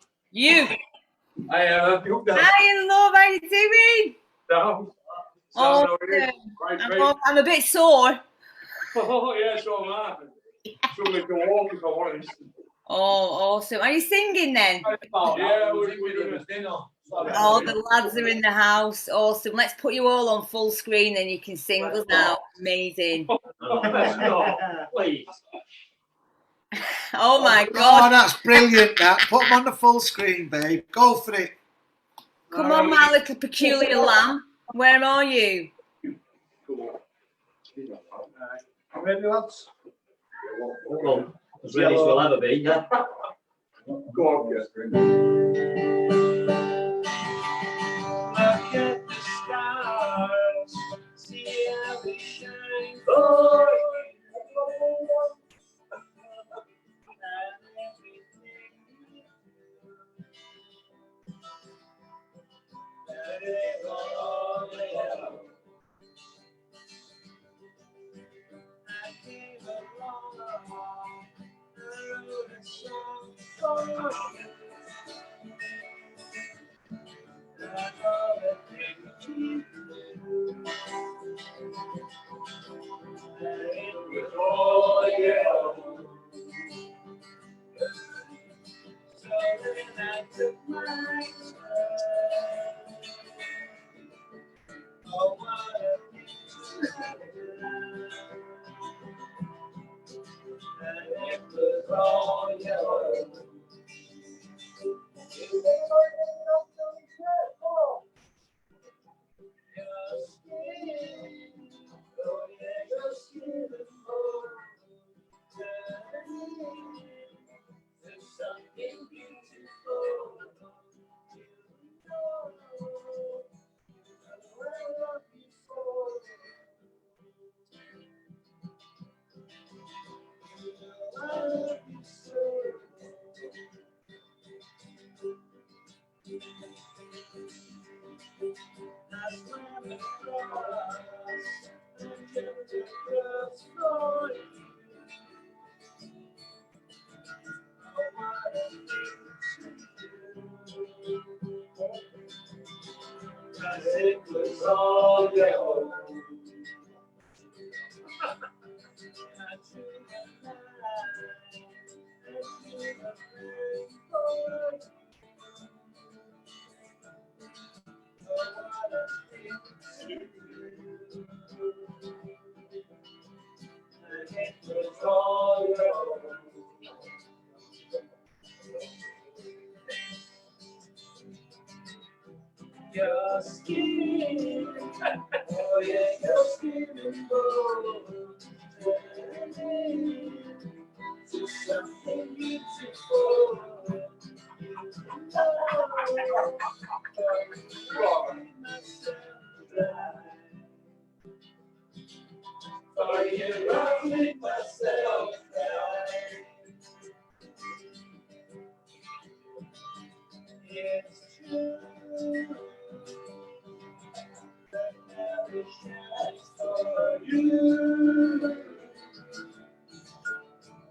Hi, love. How you doing? No. I'm a bit sore. Oh, yeah, so am I. Somebody go home if I want to. Oh, awesome. Are you singing then? Yeah, we're doing a dinner. Oh, the lads are in the house. Awesome. Let's put you all on full screen, then you can sing us out. Amazing. Please. Oh my God. Oh, that's brilliant, that. Put them on the full screen, babe. Go for it. Come on, my little peculiar lamb. Where are you? Ready, lads? Hold on. As ready as we'll ever be, yeah. Go on, yes. Look at the stars, see how they shine. Oh. took my time. Oh, what a picture of love. And it was all yours. You never ended up so careful. Your skin, oh yeah, your skin is more turning to something beautiful. You know I love you so. You know I love you so. I swam across and jumped across for you. Oh, what a thing to do. 'Cause it was all yours. I took the night and took the rain for you. Oh, what a thing to do. And it was all yours. Your skin, oh yeah, your skin is gold, turning to something beautiful. For you, I make myself cry. It's true. That never shines for you.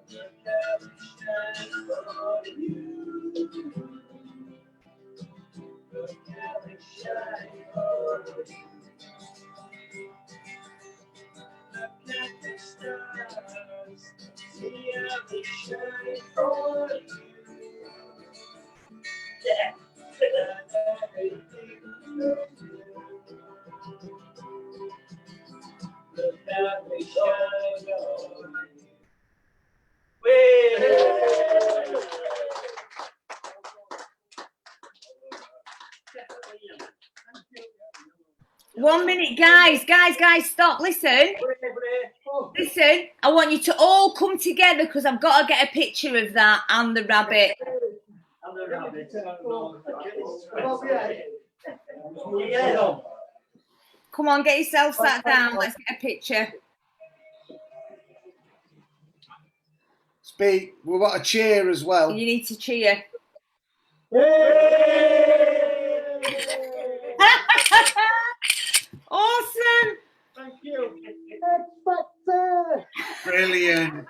That never shines for you. That never shines for you. Look at the stars, see how they shine for you. Yeah, and everything you do. Look how they shine on you. Wait. 1 minute, guys, stop, listen. Listen, I want you to all come together because I've got to get a picture of that and the rabbit. Come on, get yourself sat down. Let's get a picture. Speak. We want a cheer as well. You need to cheer. Awesome. Thank you. Brilliant.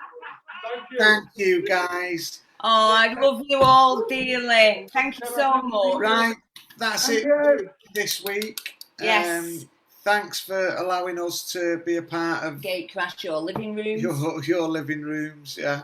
Thank you, guys. Oh, I love you all dearly. Thank you so much. Right, that's it for this week. Yes. Thanks for allowing us to be a part of Gatecrash, your living rooms. your living rooms. Yeah.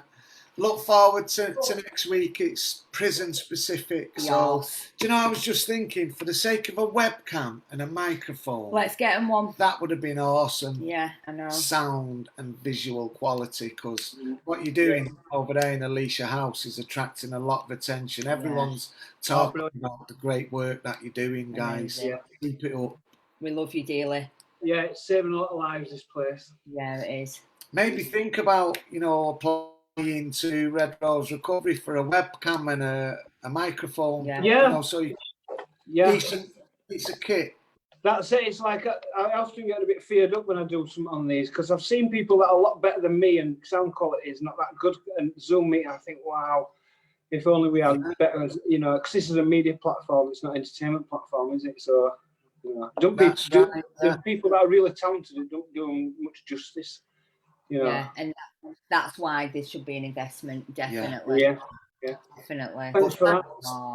Look forward to next week. It's prison specific. So, Yes. do you know, I was just thinking, for the sake of a webcam and a microphone, Let's get them one. That would have been awesome. Yeah, I know. Sound and visual quality, because what you're doing over there in Alicia House is attracting a lot of attention. Everyone's talking about the great work that you're doing, guys. Amazing. Keep it up. We love you dearly. Yeah, it's saving a lot of lives, this place. Yeah, it is. Maybe think about, applying to Red Rose Recovery for a webcam and a microphone. Yeah. So you decent piece of kit. That's it. It's like I often get a bit feared up when I do something on these, because I've seen people that are a lot better than me and sound quality is not that good. And Zoom meeting, I think, wow, if only we had better, because this is a media platform, it's not an entertainment platform, is it? So, the people that are really talented don't do them much justice. Yeah, and that's why this should be an investment, definitely. Yeah. Definitely.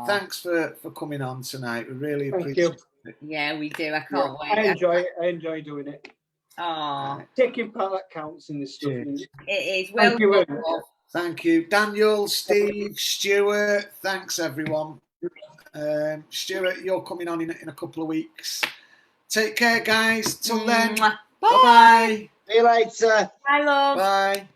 Thanks for coming on tonight. We really appreciate it. Yeah, we do. I can't wait. I enjoy doing it. Oh, taking part that counts in this stuff. It is. Thank you very much. Thank you, Daniel, Steve, Stuart. Thanks, everyone. Stuart, you're coming on in a couple of weeks. Take care, guys. Till then. Bye. Bye-bye. See you later. Bye, love. Bye.